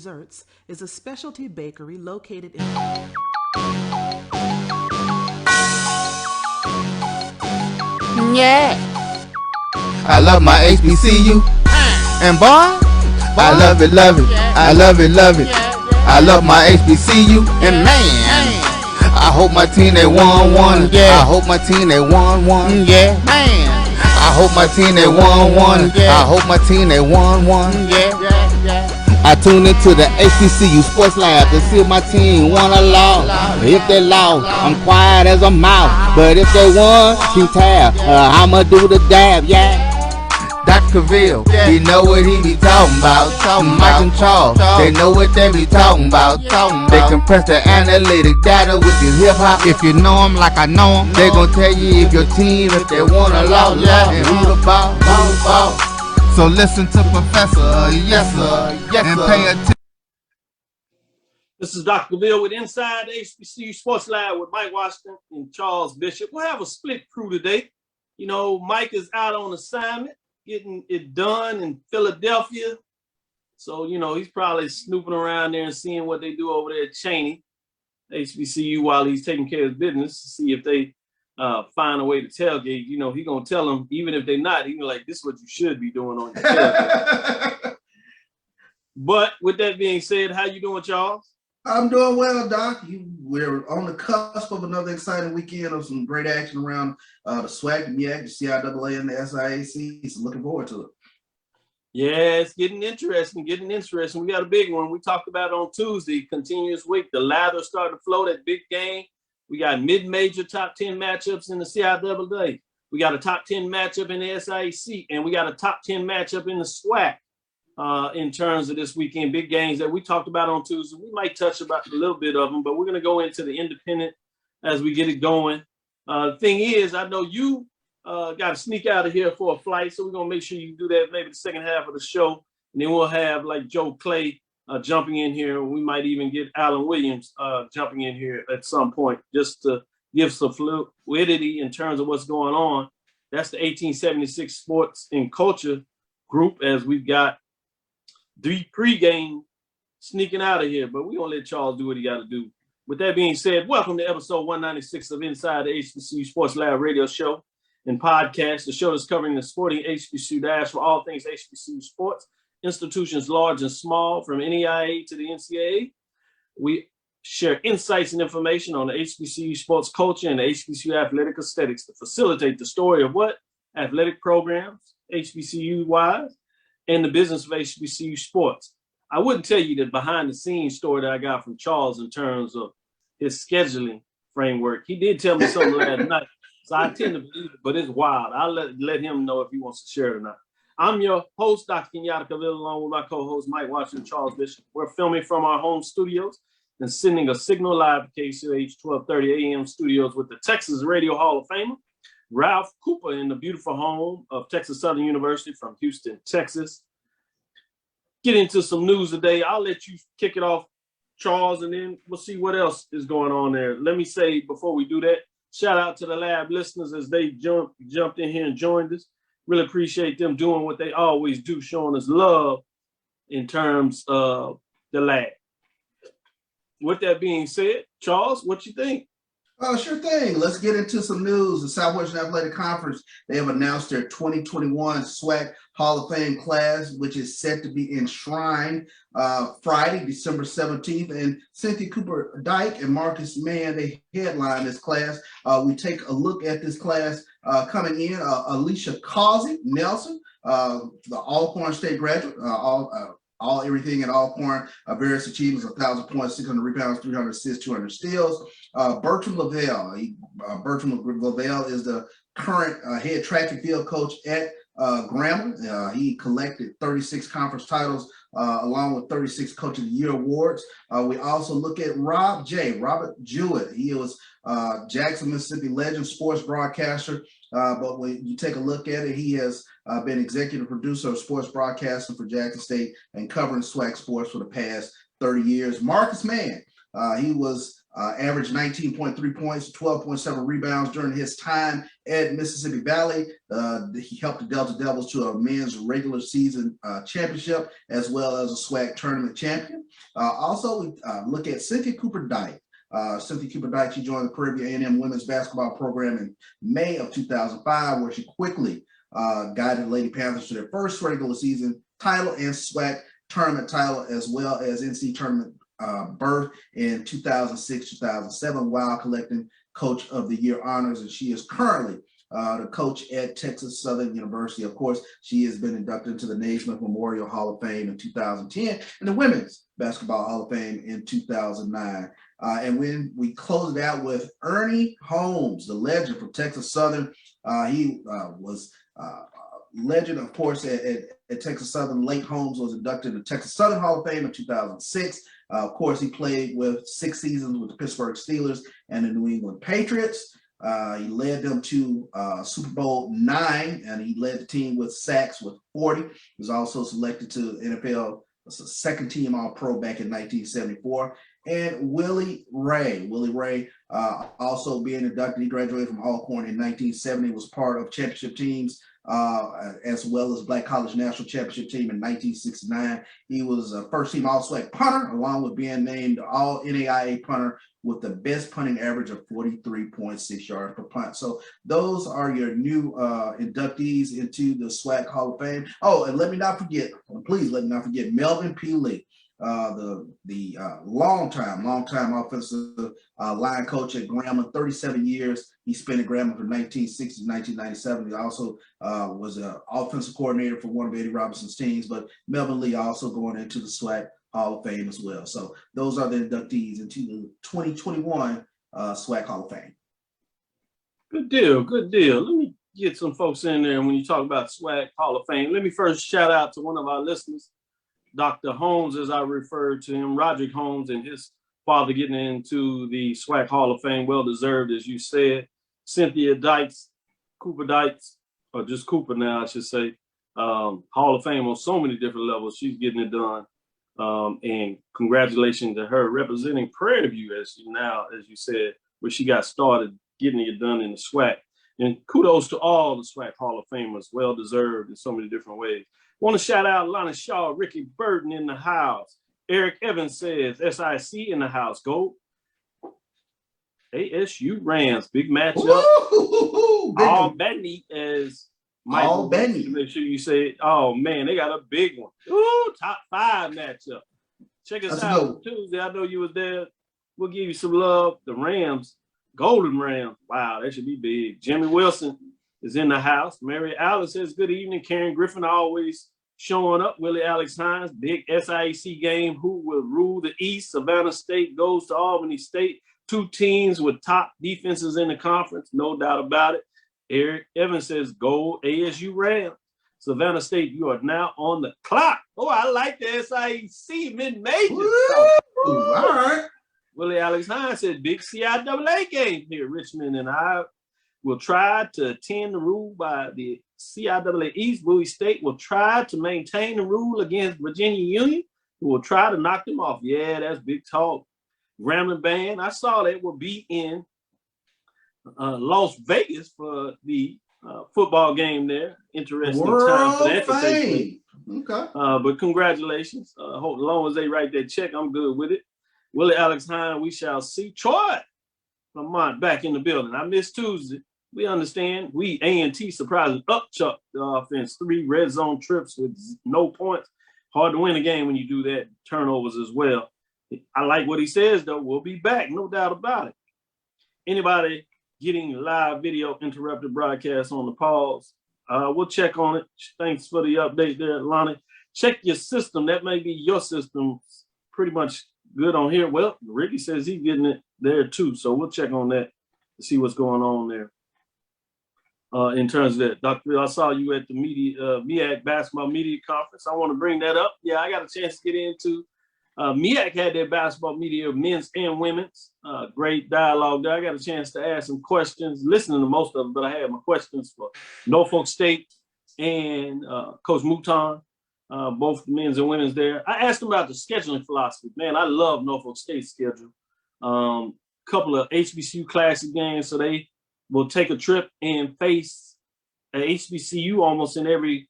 Desserts is a specialty bakery located in... Yeah. I love my HBCU. And boy, I love it, love it. I love it, love it. I love my HBCU. And man, I hope my team they won one. I hope my team they won one. Yeah, man. I hope my team they won one. I hope my team they won one. I tune into the HBCU Sports Lab to see if my team won or lost. If they lost, I'm quiet as a mouse. But if they won, keep tab. I'ma do the dab, yeah. Dr. Cavil, he know what he be talking about. Mike and Charles, they know what they be talking about. They compress the analytic data with your hip hop. If you know them like I know them, they gon' tell you if your team, if they won or lost, and who the ball. So listen to Professor, yes sir, and pay attention. This is Dr. Cavil with Inside the HBCU Sports Lab with Mike Washington and Charles Bishop. We'll have a split crew today. You know, Mike is out on assignment, getting it done in Philadelphia. So, you know, he's probably snooping around there and seeing what they do over there at Cheney, HBCU, while he's taking care of business to see if they find a way to tailgate. You know, he's going to tell them, even if they're not, he's like, this is what you should be doing on your tailgate. But with that being said, how you doing, Charles? I'm doing well, Doc. We're on the cusp of another exciting weekend of some great action around the SWAC, the MEAC, the CIAA, and the SIAC. So looking forward to it. Yeah, it's getting interesting, We got a big one. We talked about it on Tuesday, continuous week. The lather started to flow, that big game. We got mid-major top 10 matchups in the CIAA. We got a top 10 matchup in the SIAC, and we got a top 10 matchup in the SWAC. In terms of this weekend, big games that we talked about on Tuesday. We might touch about a little bit of them, but we're going to go into the independent as we get it going. The thing is, I know you got to sneak out of here for a flight, so we're going to make sure you do that maybe the second half of the show, and then we'll have like Joe Clay jumping in here. We might even get Alan Williams jumping in here at some point just to give some fluidity in terms of what's going on. That's the 1876 Sports and Culture group, as we've got the pregame sneaking out of here, but we're going to let Charles do what he got to do. With that being said, welcome to episode 196 of Inside the HBCU Sports Lab radio show and podcast, the show that's covering the sporting HBCU dash for all things HBCU sports, institutions large and small, from NEIA to the NTCA. We share insights and information on the HBCU sports culture and the HBCU athletic aesthetics to facilitate the story of what? Athletic programs, HBCU-wise, and the business of HBCU sports. I wouldn't tell you the behind the scenes story that I got from Charles in terms of his scheduling framework. He did tell me something last night, so I tend to believe it, but it's wild. I'll let him know if he wants to share it or not. I'm your host, Dr. Kenyatta Cavil, along with my co-host, Mike Washington and Charles Bishop. We're filming from our home studios and sending a signal live to KCH 1230 AM studios with the Texas Radio Hall of Famer, Ralph Cooper, in the beautiful home of Texas Southern University from Houston, Texas. Get into some news today. I'll let you kick it off, Charles, and then we'll see what else is going on there. Let me say, before we do that, shout out to the lab listeners as they jumped in here and joined us. Really appreciate them doing what they always do, showing us love in terms of the lab. With that being said, Charles, what you think? Oh, sure thing. Let's get into some news. The Southwestern Athletic Conference, they have announced their 2021 SWAC Hall of Fame class, which is set to be enshrined Friday, December 17th. And Cynthia Cooper Dyke and Marcus Mann, they headline this class. We take a look at this class coming in. Alicia Causey Nelson, the Alcorn State graduate, all everything at Alcorn, various achievements, 1,000 points, 600 rebounds, 300 assists, 200 steals. Bertram Lavelle. Bertram Lavelle is the current head track and field coach at Grambling. He collected 36 conference titles along with 36 Coach of the Year awards. We also look at Robert Jewett. He was Jackson, Mississippi legend, sports broadcaster. But when you take a look at it, he has been executive producer of sports broadcasting for Jackson State and covering SWAC sports for the past 30 years. Marcus Mann, he was averaged 19.3 points, 12.7 rebounds during his time at Mississippi Valley. He helped the Delta Devils to a men's regular season championship, as well as a SWAC tournament champion. Also, we look at Cynthia Cooper-Dyke. Cynthia Cooper-Dyke, she joined the Prairie View A&M women's basketball program in May of 2005, where she quickly guided Lady Panthers to their first regular season title and SWAC tournament title, as well as NC tournament berth in 2006-2007, while collecting Coach of the Year honors. And she is currently the coach at Texas Southern University. Of course, she has been inducted into the Naismith Memorial Hall of Fame in 2010 and the Women's Basketball Hall of Fame in 2009. And when we close it out with Ernie Holmes, the legend from Texas Southern, he was legend, of course, at Texas Southern. Late Holmes was inducted into Texas Southern Hall of Fame in 2006. Of course, he played with 6 seasons with the Pittsburgh Steelers and the New England Patriots. He led them to Super Bowl 9, and he led the team with sacks with 40. He was also selected to NFL second team All-Pro back in 1974. And Willie Ray also being inducted. He graduated from Alcorn in 1970, was part of championship teams, as well as Black College National Championship team in 1969. He was a first-team All-SWAC punter, along with being named All-NAIA punter with the best punting average of 43.6 yards per punt. So those are your new inductees into the SWAC Hall of Fame. Oh, and please let me not forget Melvin P. Lee, the longtime offensive line coach at Grambling, 37 years. He spent at Grambling from 1960 to 1997. He also was an offensive coordinator for one of Eddie Robinson's teams, but Melvin Lee also going into the SWAC Hall of Fame as well. So those are the inductees into the 2021 SWAC Hall of Fame. Good deal, good deal. Let me get some folks in there when you talk about SWAC Hall of Fame. Let me first shout out to one of our listeners, Dr. Holmes, as I referred to him, Roderick Holmes, and his father getting into the SWAC Hall of Fame. Well-deserved, as you said. Cynthia Cooper-Dykes, or just Cooper now, I should say, Hall of Fame on so many different levels. She's getting it done. And congratulations to her representing Prairie View, as you said, where she got started getting it done in the SWAC. And kudos to all the SWAC Hall of Famers, well-deserved in so many different ways. Want to shout out Lana Shaw, Ricky Burton in the house. Eric Evans says, SIC in the house. Go ASU Rams, big matchup. Albany, as Michael, make sure you say, oh man, they got a big one. Ooh, top 5 matchup. Check us out on Tuesday. I know you was there. We'll give you some love. The Rams, Golden Rams. Wow, that should be big. Jimmy Wilson is in the house. Mary Alice says, good evening. Karen Griffin always showing up. Willie Alex Hines, big SIAC game. Who will rule the East? Savannah State goes to Albany State. 2 teams with top defenses in the conference, no doubt about it. Eric Evans says, go ASU Rams. Savannah State, you are now on the clock. Oh, I like the SIAC mid-major. All right. Willie Alex Hines said, big CIAA game here. Richmond and I will try to attend the rule by the CIAA East. Bowie State will try to maintain the rule against Virginia Union, who will try to knock them off. Yeah, that's big talk. Grambling Band, I saw that will be in Las Vegas for the football game there. Interesting time for that to take place. Okay. But congratulations. Hope as long as they write that check, I'm good with it. Willie Alex Hine, we shall see. Troy Lamont back in the building. I missed Tuesday. We understand. We A&T surprising upchuck the offense. 3 red zone trips with no points. Hard to win a game when you do that. Turnovers as well. I like what he says, though. We'll be back, no doubt about it. Anybody getting live video interrupted broadcast on the pause, we'll check on it. Thanks for the update there, Lonnie. Check your system. That may be your system pretty much good on here. Well, Ricky says he's getting it there too, so we'll check on that to see what's going on there. In terms of that, Dr. Bill, I saw you at the MEAC Basketball Media Conference. I want to bring that up. Yeah, I got a chance to get into MEAC had their basketball media, men's and women's. Great dialogue there. I got a chance to ask some questions, listening to most of them, but I had my questions for Norfolk State and Coach Mouton, both men's and women's there. I asked them about the scheduling philosophy. Man, I love Norfolk State's schedule. couple of HBCU Classic games, so they will take a trip and face a HBCU almost in every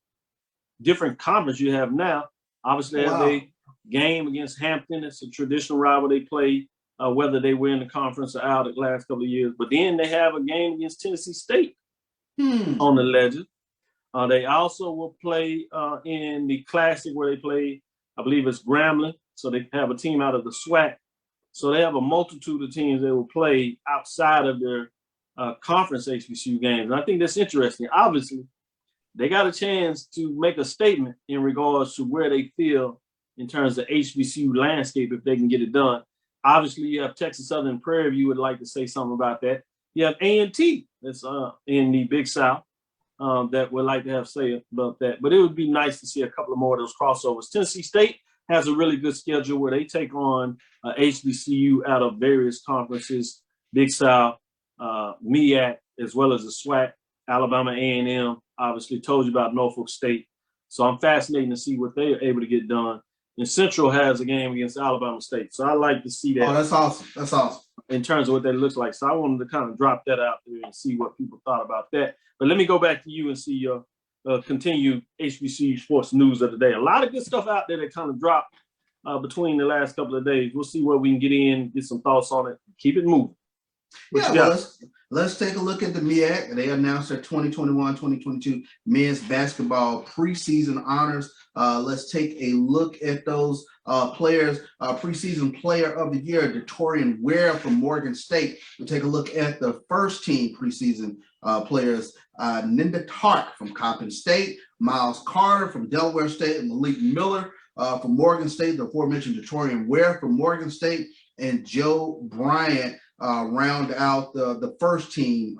different conference you have now. Obviously, they have a game against Hampton. It's a traditional rival they play, whether they were in the conference or out the last couple of years. But then they have a game against Tennessee State on the Legend. They also will play in the Classic where they play, I believe it's Grambling. So they have a team out of the SWAC. So they have a multitude of teams they will play outside of their conference HBCU games. And I think that's interesting. Obviously, they got a chance to make a statement in regards to where they feel in terms of HBCU landscape if they can get it done. Obviously, you have Texas Southern Prairie View would like to say something about that. You have A&T that's in the Big South that would like to have say about that. But it would be nice to see a couple of more of those crossovers. Tennessee State has a really good schedule where they take on HBCU out of various conferences, Big South, MEAC, as well as the SWAC, Alabama A&M, obviously told you about Norfolk State. So I'm fascinated to see what they are able to get done. And Central has a game against Alabama State. So I like to see that. Oh, that's awesome. That's awesome. In terms of what that looks like. So I wanted to kind of drop that out there and see what people thought about that. But let me go back to you and see your continued HBCU sports news of the day. A lot of good stuff out there that kind of dropped between the last couple of days. We'll see where we can get in, get some thoughts on it, keep it moving. Let's take a look at the MEAC. They announced their 2021-2022 men's basketball preseason honors. Let's take a look at those players. Preseason player of the year, Detorian Ware from Morgan State. We'll take a look at the first team preseason players. Ninda Tark from Coppin State, Miles Carter from Delaware State, and Malik Miller from Morgan State, the aforementioned Detorian Ware from Morgan State, and Joe Bryant round out the first team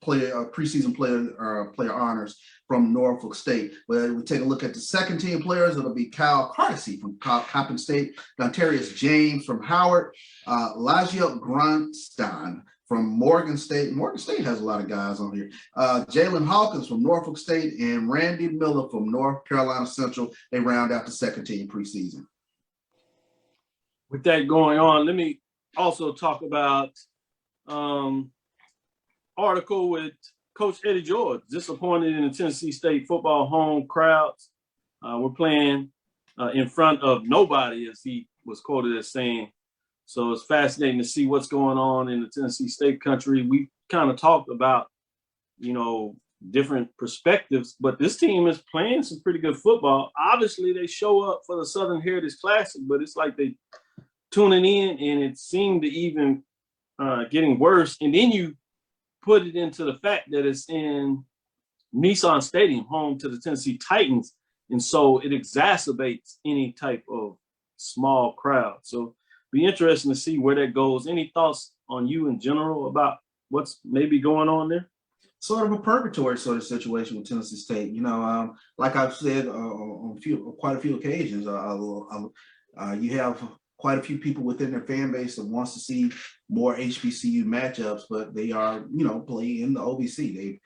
preseason player honors from Norfolk State. But we take a look at the second team players. It'll be Kyle Cardesy from Coppin State, Dontarius James from Howard, Lajia Grunstein from Morgan State. Morgan State has a lot of guys on here. Jalen Hawkins from Norfolk State and Randy Miller from North Carolina Central. They round out the second team preseason. With that going on, let me also talk about article with Coach Eddie George, disappointed in the Tennessee State football home crowds. We're playing in front of nobody, as he was quoted as saying. So it's fascinating to see what's going on in the Tennessee State country. We kind of talked about, different perspectives, but this team is playing some pretty good football. Obviously, they show up for the Southern Heritage Classic, but it's like they tuning in, and it seemed to even getting worse. And then you put it into the fact that it's in Nissan Stadium, home to the Tennessee Titans, and so it exacerbates any type of small crowd. So be interesting to see where that goes. Any thoughts on you in general about what's maybe going on there? Sort of a purgatory sort of situation with Tennessee State. Like I've said on quite a few occasions, you have quite a few people within their fan base that wants to see more HBCU matchups, but they are, playing in the OVC. They've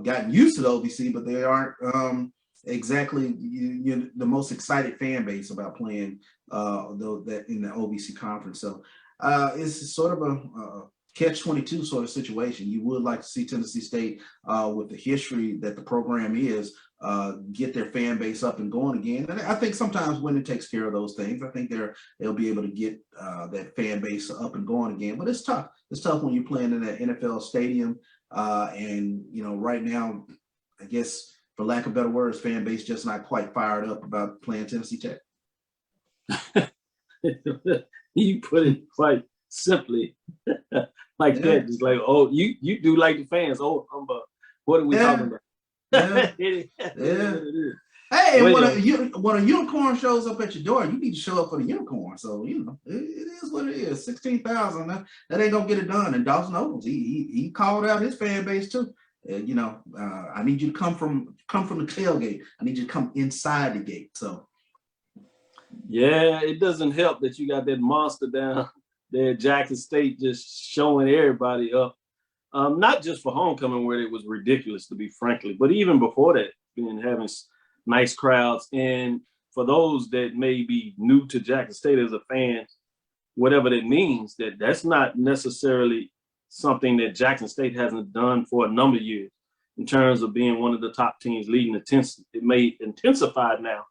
gotten used to the OVC, but they aren't exactly the most excited fan base about playing that in the OVC conference. So it's sort of a catch-22 sort of situation. You would like to see Tennessee State, with the history that the program is, get their fan base up and going again. And I think sometimes winning takes care of those things. I think they'll be able to get that fan base up and going again. But it's tough. It's tough when you're playing in that NFL stadium. And right now, I guess for lack of better words, fan base just not quite fired up about playing Tennessee Tech. You put it quite simply like that. Just like, you do like the fans. Oh, what are we talking about? Hey, when a unicorn shows up at your door, you need to show up for the unicorn. So it is what it is. 16,000. That ain't gonna get it done. And Dawson Owens, he called out his fan base too. I need you to come from the tailgate. I need you to come inside the gate. So yeah, it doesn't help that you got that monster down there at Jackson State just showing everybody up. Not just for homecoming, where it was ridiculous, to be frankly, but even before that, been having nice crowds. And for those that may be new to Jackson State as a fan, whatever that means, that's not necessarily something that Jackson State hasn't done for a number of years in terms of being one of the top teams leading attendance. It may intensify now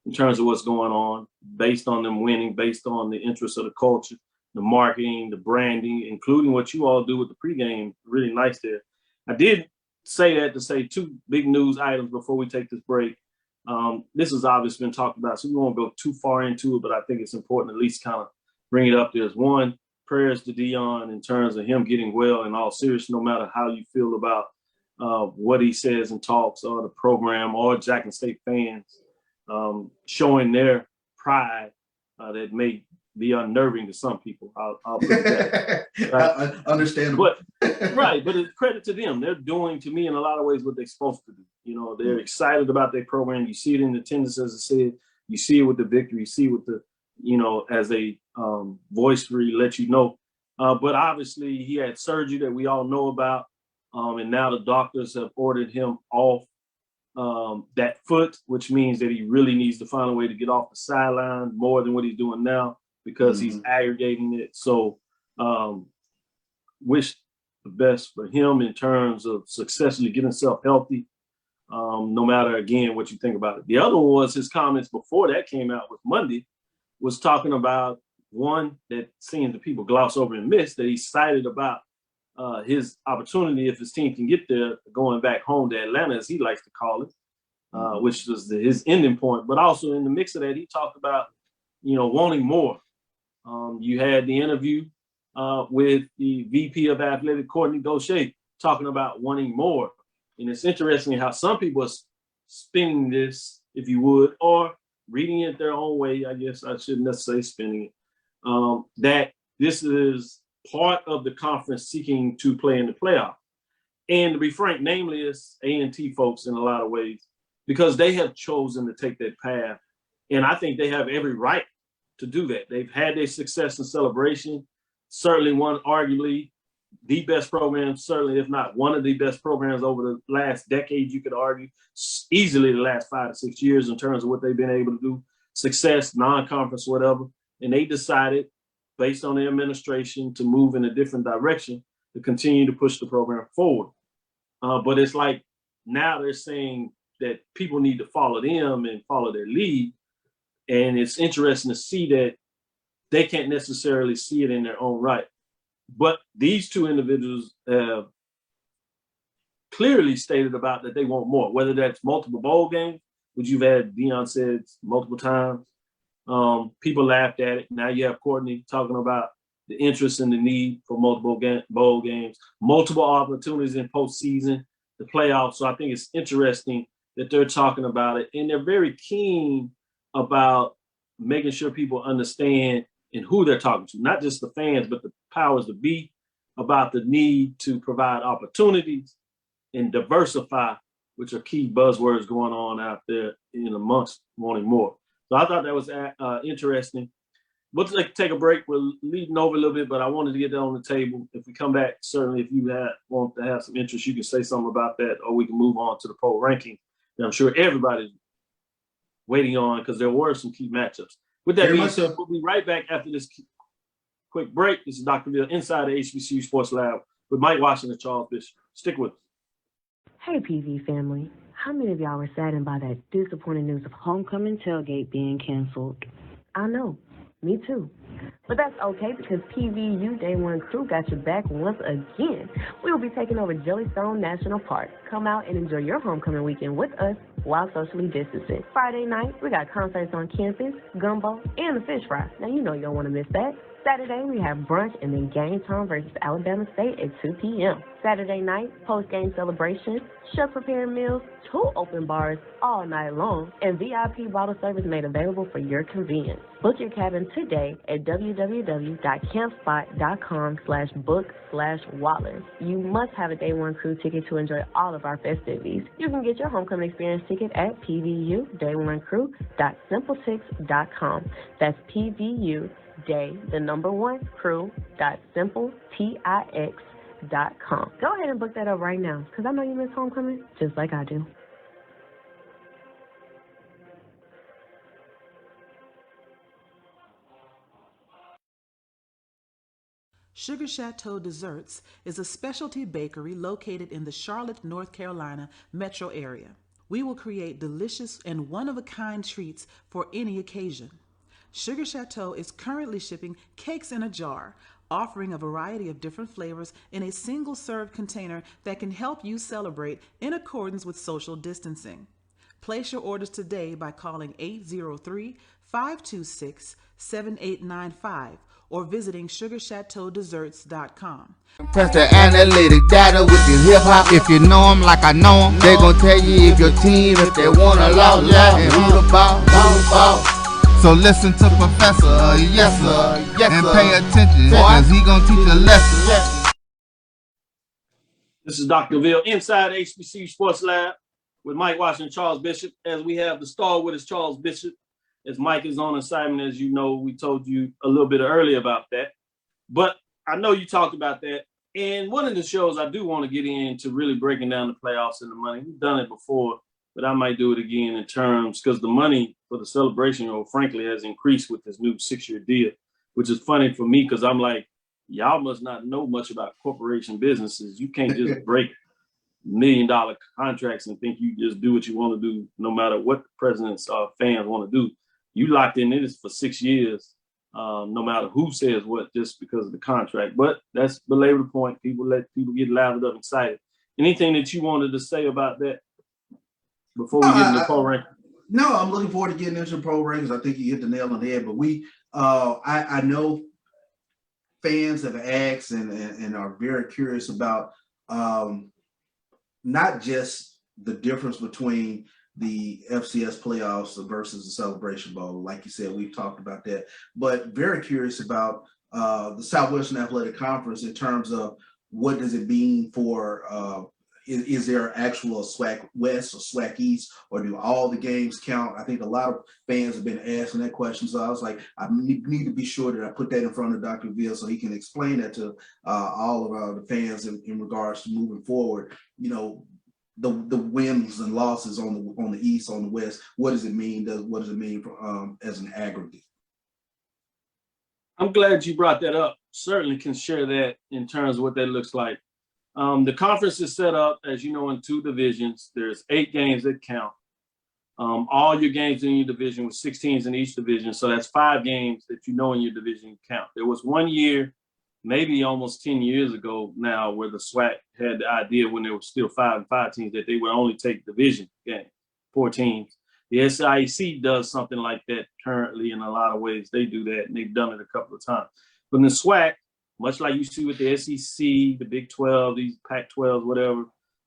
in terms of what's going on based on them winning, based on the interest of the culture, the marketing, the branding, including what you all do with the pregame. Really nice there. I did say that to say two big news items before we take this break. This has obviously been talked about, so we won't go too far into it, but I think it's important to at least kind of bring it up. There's one, prayers to Dion in terms of him getting well in all seriousness, no matter how you feel about what he says and talks or the program or Jackson State fans showing their pride that may be unnerving to some people. I'll put it that way. Right? Understandable. But, right, but it's credit to them. They're doing, to me, in a lot of ways, what they're supposed to do. You know, they're excited about their program. You see it in the attendance, as I said. You see it with the victory. You see it with the, you know, as they voicery let you know. But obviously, he had surgery that we all know about. And now the doctors have ordered him off that foot, which means that he really needs to find a way to get off the sideline more than what he's doing now because he's aggregating it. So wish the best for him in terms of successfully getting himself healthy, no matter, again, what you think about it. The other one was his comments before that came out with Monday, was talking about one that seems that people gloss over and miss, that he cited about his opportunity, if his team can get there, going back home to Atlanta, as he likes to call it, which was his ending point. But also in the mix of that, he talked about, you know, wanting more. You had the interview with the VP of Athletic, Courtney Gaucher, talking about wanting more. And it's interesting how some people are spinning this, if you would, or reading it their own way. I guess I shouldn't necessarily spinning it. That this is part of the conference seeking to play in the playoff. And to be frank, namely, it's A&T folks in a lot of ways, because they have chosen to take that path. And I think they have every right to do that. They've had their success in Celebration, certainly one, arguably, the best program, certainly, if not one of the best programs over the last decade, you could argue, easily the last 5 to 6 years in terms of what they've been able to do, success, non-conference, whatever. And they decided, based on their administration, to move in a different direction to continue to push the program forward. But it's like now they're saying that people need to follow them and follow their lead. And it's interesting to see that they can't necessarily see it in their own right. But these two individuals have clearly stated about that they want more, whether that's multiple bowl games, which you've had Dion said multiple times. People laughed at it. Now you have Courtney talking about the interest and the need for multiple bowl games, multiple opportunities in postseason, the playoffs. So I think it's interesting that they're talking about it. And they're very keen about making sure people understand and who they're talking to, not just the fans, but the powers that be, about the need to provide opportunities and diversify, which are key buzzwords going on out there in amongst wanting more. So I thought that was interesting. We'll take a break. We're leading over a little bit, but I wanted to get that on the table. If we come back, certainly if you want to have some interest, you can say something about that, or we can move on to the poll ranking that I'm sure everybody's waiting on, because there were some key matchups. With that being said, we'll be right back after this quick break. This is Dr. Bill inside the HBCU Sports Lab with Mike Washington and Charles Bishop. Stick with us. Hey, PV family. How many of y'all were saddened by that disappointing news of homecoming tailgate being canceled? I know. Me too. But that's okay, because PVU Day One Crew got your back once again. We will be taking over Jellystone National Park. Come out and enjoy your homecoming weekend with us while socially distancing. Friday night, we got concerts on campus, gumbo, and the fish fry. Now, you know you don't want to miss that. Saturday, we have brunch and then game time versus Alabama State at 2 p.m. Saturday night, post-game celebration, chef-prepared meals, 2 open bars all night long, and VIP bottle service made available for your convenience. Book your cabin today at www.campspot.com/book/Waller. You must have a Day One Crew ticket to enjoy all of our festivities. You can get your homecoming experience ticket at pvu-day1crew.simpletix.com. That's PVU Day, the number 1 crew.simpletix.com. Go ahead and book that up right now, because I know you miss homecoming just like I do. Sugar Chateau Desserts is a specialty bakery located in the Charlotte, North Carolina metro area. We will create delicious and one-of-a-kind treats for any occasion. Sugar Chateau is currently shipping cakes in a jar, offering a variety of different flavors in a single-serve container that can help you celebrate in accordance with social distancing. Place your orders today by calling 803-526-7895 or visiting sugarchateaudesserts.com. Press the analytic data with the hip hop. If you know them like I know them, they gon' tell you if your team, if they wanna lose, and who the ball. So listen to Professor, yes sir, and pay attention, cause he gon' teach a lesson. This is Dr. Cavil inside HBCU Sports Lab with Mike Washington and Charles Bishop. As we have the star with us, Charles Bishop. As Mike is on assignment, as you know, we told you a little bit earlier about that. But I know you talked about that. And one of the shows I do want to get into really breaking down the playoffs and the money. We've done it before, but I might do it again in terms because the money for the celebration, frankly, has increased with this new 6-year deal, which is funny for me because I'm like, y'all must not know much about corporation businesses. You can't just break $1 million contracts and think you just do what you want to do, no matter what the president's fans want to do. You locked in this for 6 years, no matter who says what, just because of the contract. But that's belabor the point. People let people get lathered up, excited. Anything that you wanted to say about that before we get into the pro rank? No, I'm looking forward to getting into the pro rankings. I think you hit the nail on the head. But I know fans have asked and are very curious about not just the difference between the FCS playoffs versus the Celebration Bowl. Like you said, we've talked about that, but very curious about the Southwestern Athletic Conference in terms of what does it mean for, is there actual SWAC West or SWAC East, or do all the games count? I think a lot of fans have been asking that question. So I was like, I need to be sure that I put that in front of Dr. Cavil so he can explain that to all of the fans in regards to moving forward. You know, the wins and losses on the East, on the West. What does it mean? What does it mean for, as an aggregate? I'm glad you brought that up. Certainly can share that in terms of what that looks like. The conference is set up, as you know, in 2 divisions. There's 8 games that count. All your games in your division with 6 teams in each division. So that's 5 games that you know in your division count. There was 1 year, maybe almost 10 years ago now, where the SWAC had the idea when there were still 5 and 5 teams that they would only take division games, 4 teams. The CIAA does something like that currently in a lot of ways. They do that, and they've done it a couple of times. But in the SWAC, much like you see with the SEC, the Big 12, these Pac-12s, whatever,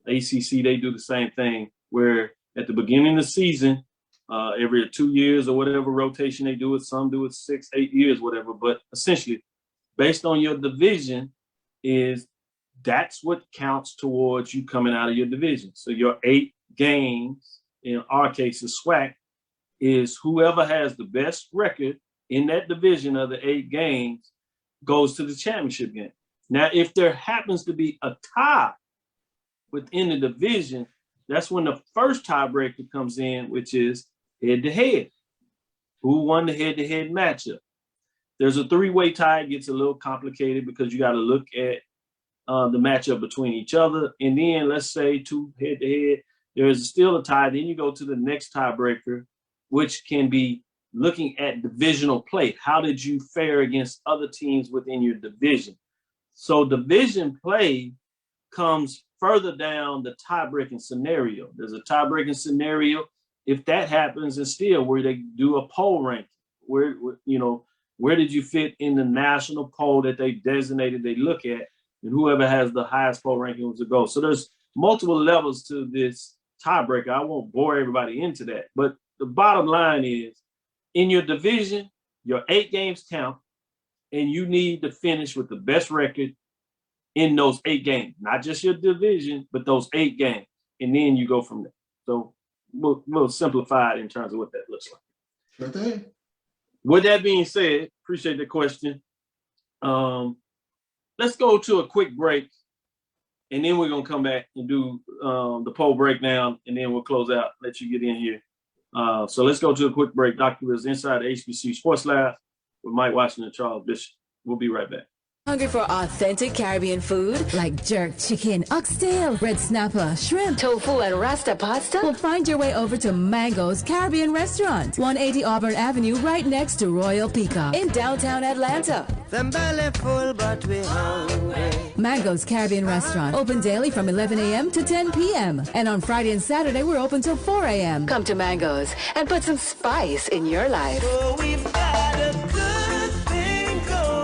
ACC, they do the same thing, where at the beginning of the season, every 2 years or whatever rotation they do it, some do it 6, 8 years, whatever. But essentially, based on your division, that's what counts towards you coming out of your division. So your 8 games, in our case, the SWAC, is whoever has the best record in that division of the 8 games goes to the championship game. Now, if there happens to be a tie within the division, that's when the first tiebreaker comes in, which is head-to-head. Who won the head-to-head matchup? There's a 3-way tie. It gets a little complicated because you got to look at the matchup between each other. And then let's say 2 head-to-head, there is still a tie. Then you go to the next tiebreaker, which can be looking at divisional play. How did you fare against other teams within your division? So division play comes further down the tie-breaking scenario. There's a tie-breaking scenario if that happens, and still where they do a poll ranking. Where did you fit in the national poll that they designated they look at, and whoever has the highest poll ranking was to go. So there's multiple levels to this tiebreaker. I won't bore everybody into that, but the bottom line is, in your division, your 8 games count, and you need to finish with the best record in those 8 games, not just your division, but those 8 games, and then you go from there. So we'll simplify it in terms of what that looks like. Sure thing. With that being said, appreciate the question. Let's go to a quick break, and then we're gonna come back and do the poll breakdown, and then we'll close out, let you get in here. So let's go to a quick break. Dr. Cavil is inside the HBCU Sports Lab with Mike Washington and Charles Bishop. We'll be right back. Hungry for authentic Caribbean food like jerk chicken, oxtail, red snapper, shrimp, tofu, and rasta pasta? Well, find your way over to Mango's Caribbean Restaurant, 180 Auburn Avenue, right next to Royal Peacock in downtown Atlanta. Them belly full, but we hungry. Mango's Caribbean Restaurant, open daily from 11 a.m. to 10 p.m. And on Friday and Saturday, we're open till 4 a.m. Come to Mango's and put some spice in your life. So we've got a good thing going.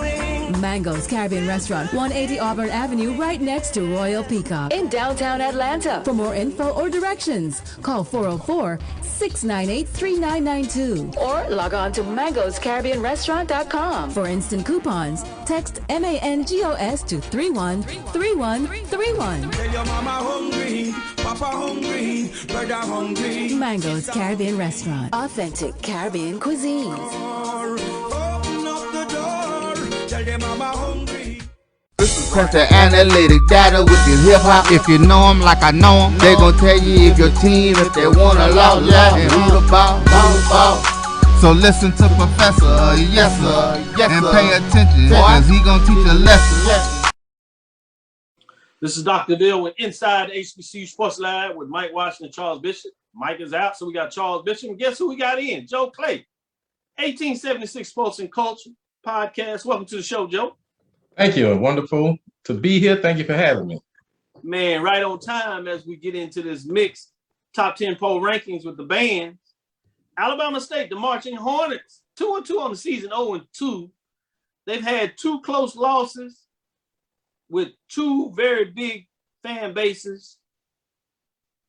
Mango's Caribbean Restaurant, 180 Auburn Avenue, right next to Royal Peacock in downtown Atlanta. For more info or directions, call 404-698-3992 or log on to mangoscaribbeanrestaurant.com. For instant coupons, text MANGOS to 313131. Tell your mama hungry, papa hungry, brother hungry. Mango's Caribbean Restaurant, authentic Caribbean cuisines. Open up the door, tell your mama hungry. Cause the analytic data with the hip hop, if you know them like I know them, they gon' tell you if your team, if they wanna loud, and who the ball. So listen to Professor, yes sir, and pay attention, cause he gon' teach a lesson. This is Dr. Bill with Inside HBCU Sports Lab with Mike Washington and Charles Bishop. Mike is out, so we got Charles Bishop. And guess who we got in? Joe Clay, 1876 Sports and Culture Podcast. Welcome to the show, Joe. Thank you. Wonderful to be here. Thank you for having me. Man, right on time as we get into this mixed top 10 poll rankings with the bands. Alabama State, the Marching Hornets, 2-2 on the season, 0-2. They've had two close losses with two very big fan bases.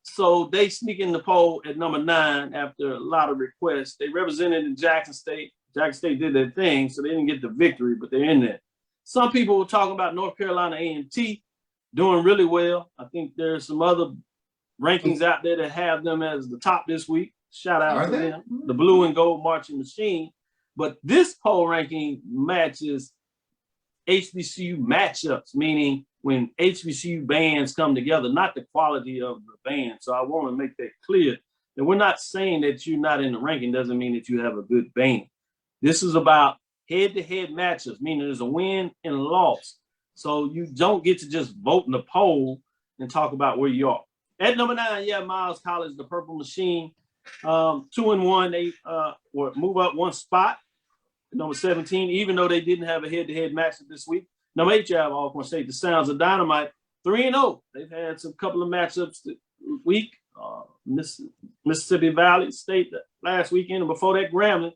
So they sneak in the poll at number 9 after a lot of requests. They represented in Jackson State. Jackson State did their thing, so they didn't get the victory, but they're in there. Some people were talking about North Carolina A&T doing really well. I think there's some other rankings out there that have them as the top this week. Shout out to them, the blue and gold marching machine. But this poll ranking matches HBCU matchups, meaning when HBCU bands come together, not the quality of the band. So I want to make that clear. And we're not saying that you're not in the ranking doesn't mean that you have a good band. This is about head-to-head matchups, meaning there's a win and a loss. So you don't get to just vote in the poll and talk about where you are. At number 9, Miles College, the Purple Machine, 2-1. They move up one spot. Number 17, even though they didn't have a head-to-head matchup this week. Number 8, you have Alcorn State, the Sounds of Dynamite, 3-0. They've had some couple of matchups this week. Mississippi Valley State last weekend, and before that, Grambling.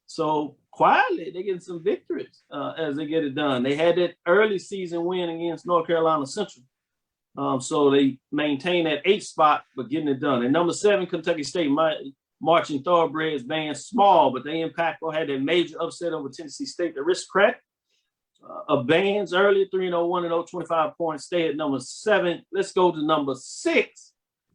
So quietly, they're getting some victories as they get it done. They had that early season win against North Carolina Central. So they maintain that 8th spot, but getting it done. And number 7, Kentucky State, Marching Thoroughbreds band, small, but they impactful, had that major upset over Tennessee State. The Aristocrat of bands early, 3-0, 1-0, 25 points. Stay at number 7. Let's go to number 6.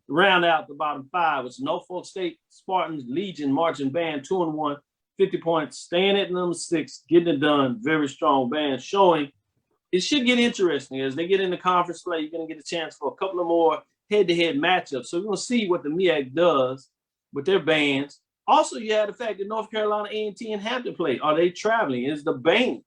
Round out the bottom 5. It's Norfolk State Spartans Legion Marching Band, 2-1, 50 points. Staying at number 6, getting it done. Very strong band, showing it should get interesting as they get into conference play. You're going to get a chance for a couple of more head-to-head matchups. So we're going to see what the MEAC does with their bands. Also, you have the fact that North Carolina A&T and Hampton play. Are they traveling? Is the band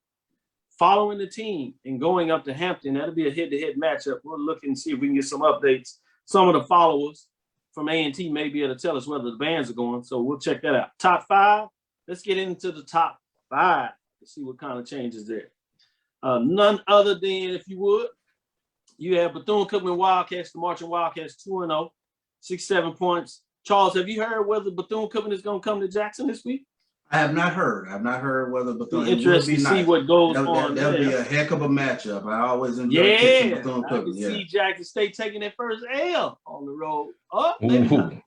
following the team and going up to Hampton? That'll be a head-to-head matchup. We'll look and see if we can get some updates. Some of the followers from A&T may be able to tell us whether the bands are going. So we'll check that out. Top 5. Let's get into the top 5 to see what kind of changes there. None other than, if you would, you have Bethune-Cookman Wildcats, the Marching Wildcats, 2-0, 67 points. Charles, have you heard whether Bethune-Cookman is going to come to Jackson this week? I have not heard. I've not heard whether Bethune. Interesting to see what goes on. That'll be a heck of a matchup. I always enjoy Bethune-Cookman. I can see Jackson State taking their first L on the road. Oh, they've been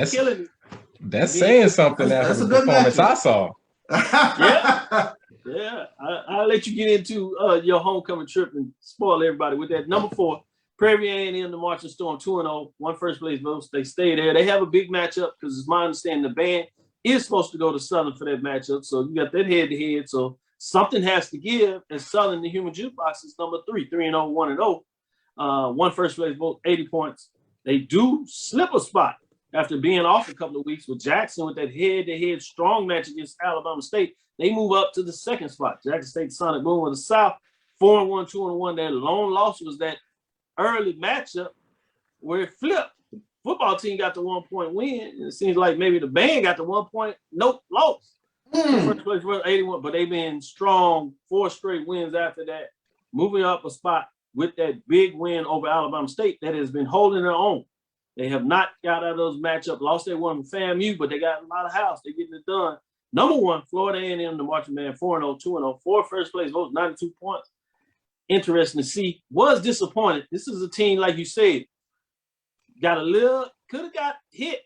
killing it. That's saying something after the performance I saw. Yeah. I'll let you get into your homecoming trip and spoil everybody with that. Number 4, Prairie A&M, the Marching Storm, 2-0, 1 first place vote. They stay there. They have a big matchup because it's my understanding the band is supposed to go to Southern for that matchup. So you got that head-to-head. So something has to give. And Southern, the Human Jukebox, is number 3, 3-0, 1-0. 1 first place vote, 80 points. They do slip a spot after being off a couple of weeks with Jackson with that head-to-head strong match against Alabama State. They move up to the 2nd spot. Jackson State Sonic Boom of the South, 4-1, 2-1. That lone loss was that early matchup where it flipped. The football team got the 1-point win. And it seems like maybe the band got the 1 point. Nope, lost. First place was 81, but they've been strong 4 straight wins after that, moving up a spot with that big win over Alabama State that has been holding their own. They have not got out of those matchups. Lost their one from FAMU, but they got a lot of house. They're getting it done. Number 1, Florida A&M, the marching band, 4-0, 2-0, 4 first place votes, 92 points. Interesting to see. Was disappointed. This is a team, like you said, could have got hit.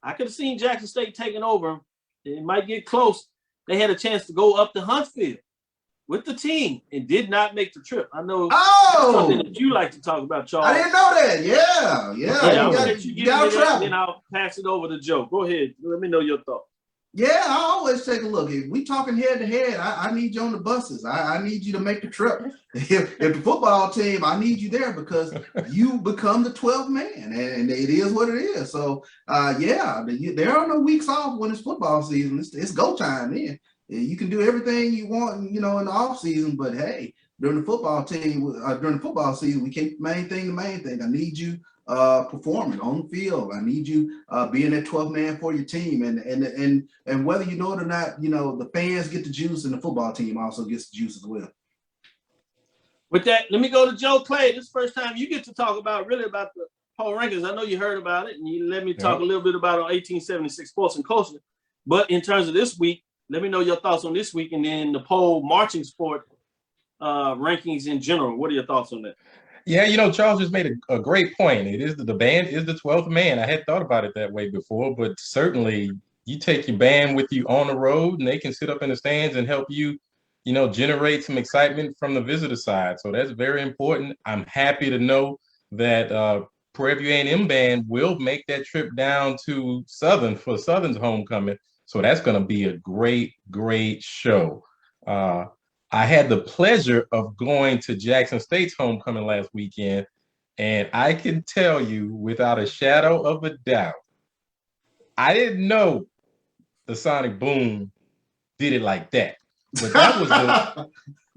I could have seen Jackson State taking over them. It might get close. They had a chance to go up to Huntsville with the team and did not make the trip. I know that's something that you like to talk about, Charles. I didn't know that. Yeah. You got to travel. Then I'll pass it over to Joe. Go ahead. Let me know your thoughts. Yeah, I always take a look. If we talking head to head, I need you on the buses. I need you to make the trip. If the football team, I need you there because you become the 12th man, and it is what it is. So, there are no weeks off when it's football season. It's go time then. You can do everything you want, in the off season, but hey, during the football season, we keep the main thing. I need you performing on the field. I need you being that 12th man for your team, and whether you know it or not, the fans get the juice, and the football team also gets the juice as well. With that, let me go to Joe Clay. This is the first time you get to talk about the poll rankings. I know you heard about it, and you let me talk a little bit about it on 1876 Sports and Culture. But in terms of this week, let me know your thoughts on this week, and then the poll marching sport rankings in general. What are your thoughts on that? Yeah, Charles just made a great point. It is the band is the 12th man. I had thought about it that way before, but certainly you take your band with you on the road, and they can sit up in the stands and help you, generate some excitement from the visitor side. So that's very important. I'm happy to know that Prairie View A&M band will make that trip down to Southern for Southern's homecoming. So that's going to be a great, great show. I had the pleasure of going to Jackson State's homecoming last weekend, and I can tell you without a shadow of a doubt, I didn't know the Sonic Boom did it like that. But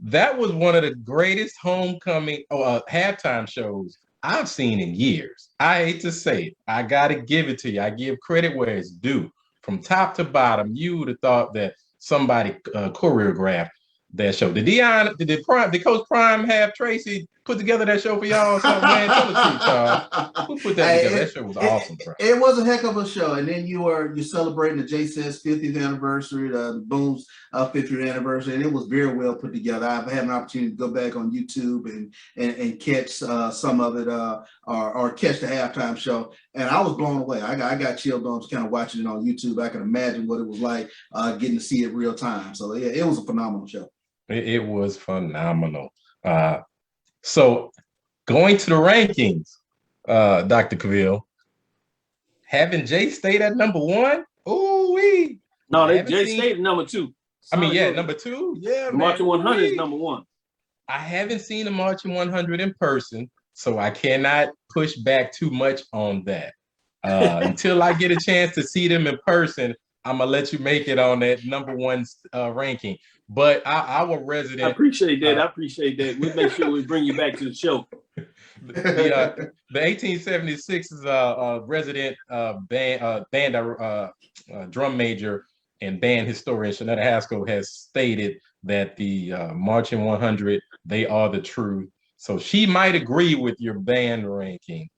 that was one of the greatest homecoming halftime shows I've seen in years. I hate to say it. I got to give it to you. I give credit where it's due. From top to bottom, you would have thought that somebody choreographed that show. Did Coach Prime have Tracy put together that show for y'all or something, man? Tell the truth, Charles. Who put that together? That show was awesome, bro. It was a heck of a show. And then you're celebrating the JSS 50th anniversary, the Boom's 50th anniversary, and it was very well put together. I've had an opportunity to go back on YouTube and catch some of it or catch the halftime show. And I was blown away. I got chill bumps kind of watching it on YouTube. I can imagine what it was like getting to see it real time. So yeah, it was a phenomenal show. It was phenomenal. So going to the rankings, Dr. Cavil, having J State at number 1. Ooh-wee. No, J State number 2. Number 2. Yeah, the Marching 100 is number 1. I haven't seen the Marching 100 in person, so I cannot push back too much on that. Until I get a chance to see them in person, I'm gonna let you make it on that number 1 ranking. But our resident, I appreciate that. We'll make sure we bring you back to the show. The 1876's resident band drum major and band historian Shanetta Haskell has stated that the Marching 100, they are the truth. So she might agree with your band ranking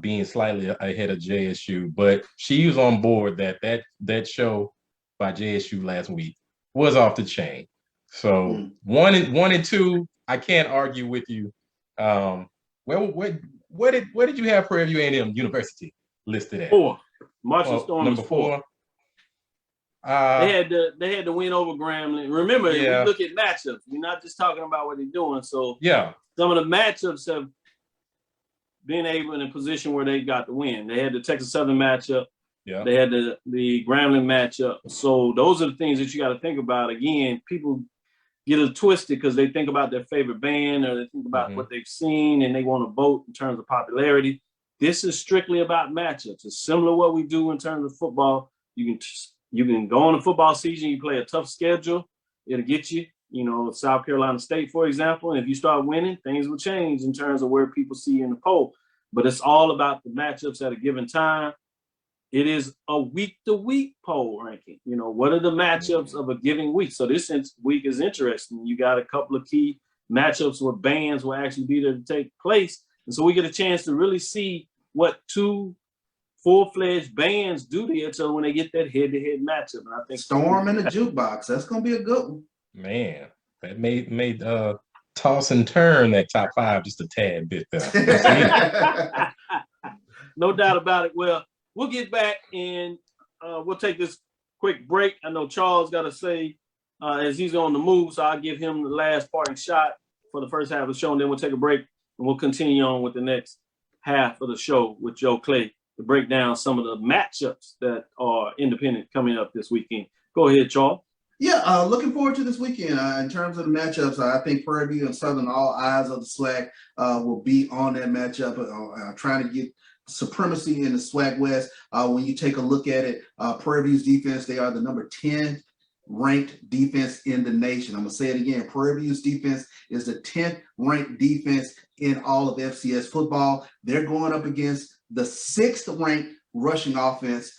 being slightly ahead of JSU, but she was on board that show by JSU last week was off the chain. So 1 and 2, I can't argue with you. Where did you have Prairie View A&M University listed at? 4. Marching Storm number was 4. They had to win over Grambling. Remember, we look at matchups. We're not just talking about what they're doing. So some of the matchups have been able in a position where they got the win. They had the Texas Southern matchup. Yeah. They had the Grambling matchup. So those are the things that you got to think about. Again, people get it twisted because they think about their favorite band or they think about what they've seen and they want to vote in terms of popularity. This is strictly about matchups. It's similar to what we do in terms of football. You can go on a football season. You play a tough schedule. It'll get you. South Carolina State, for example. And if you start winning, things will change in terms of where people see you in the poll. But it's all about the matchups at a given time. It is a week-to-week poll ranking. What are the matchups of a given week? So this week is interesting. You got a couple of key matchups where bands will actually be there to take place. And so we get a chance to really see what two full-fledged bands do to each other when they get that head-to-head matchup. And I think Storm and the Jukebox. That's going to be a good one. Man, that made toss and turn that top 5 just a tad bit there. No doubt about it. Well, we'll get back and we'll take this quick break. I know Charles got to say as he's on the move, so I'll give him the last parting shot for the first half of the show, and then we'll take a break and we'll continue on with the next half of the show with Joe Clay to break down some of the matchups that are independent coming up this weekend. Go ahead, Charles. Yeah, looking forward to this weekend. In terms of the matchups, I think Prairie View and Southern, all eyes of the SWAC will be on that matchup, trying to get supremacy in the SWAC West. When you take a look at it, Prairie View's defense, they are the number 10 ranked defense in the nation. I'm going to say it again. Prairie View's defense is the 10th ranked defense in all of FCS football. They're going up against the 6th ranked rushing offense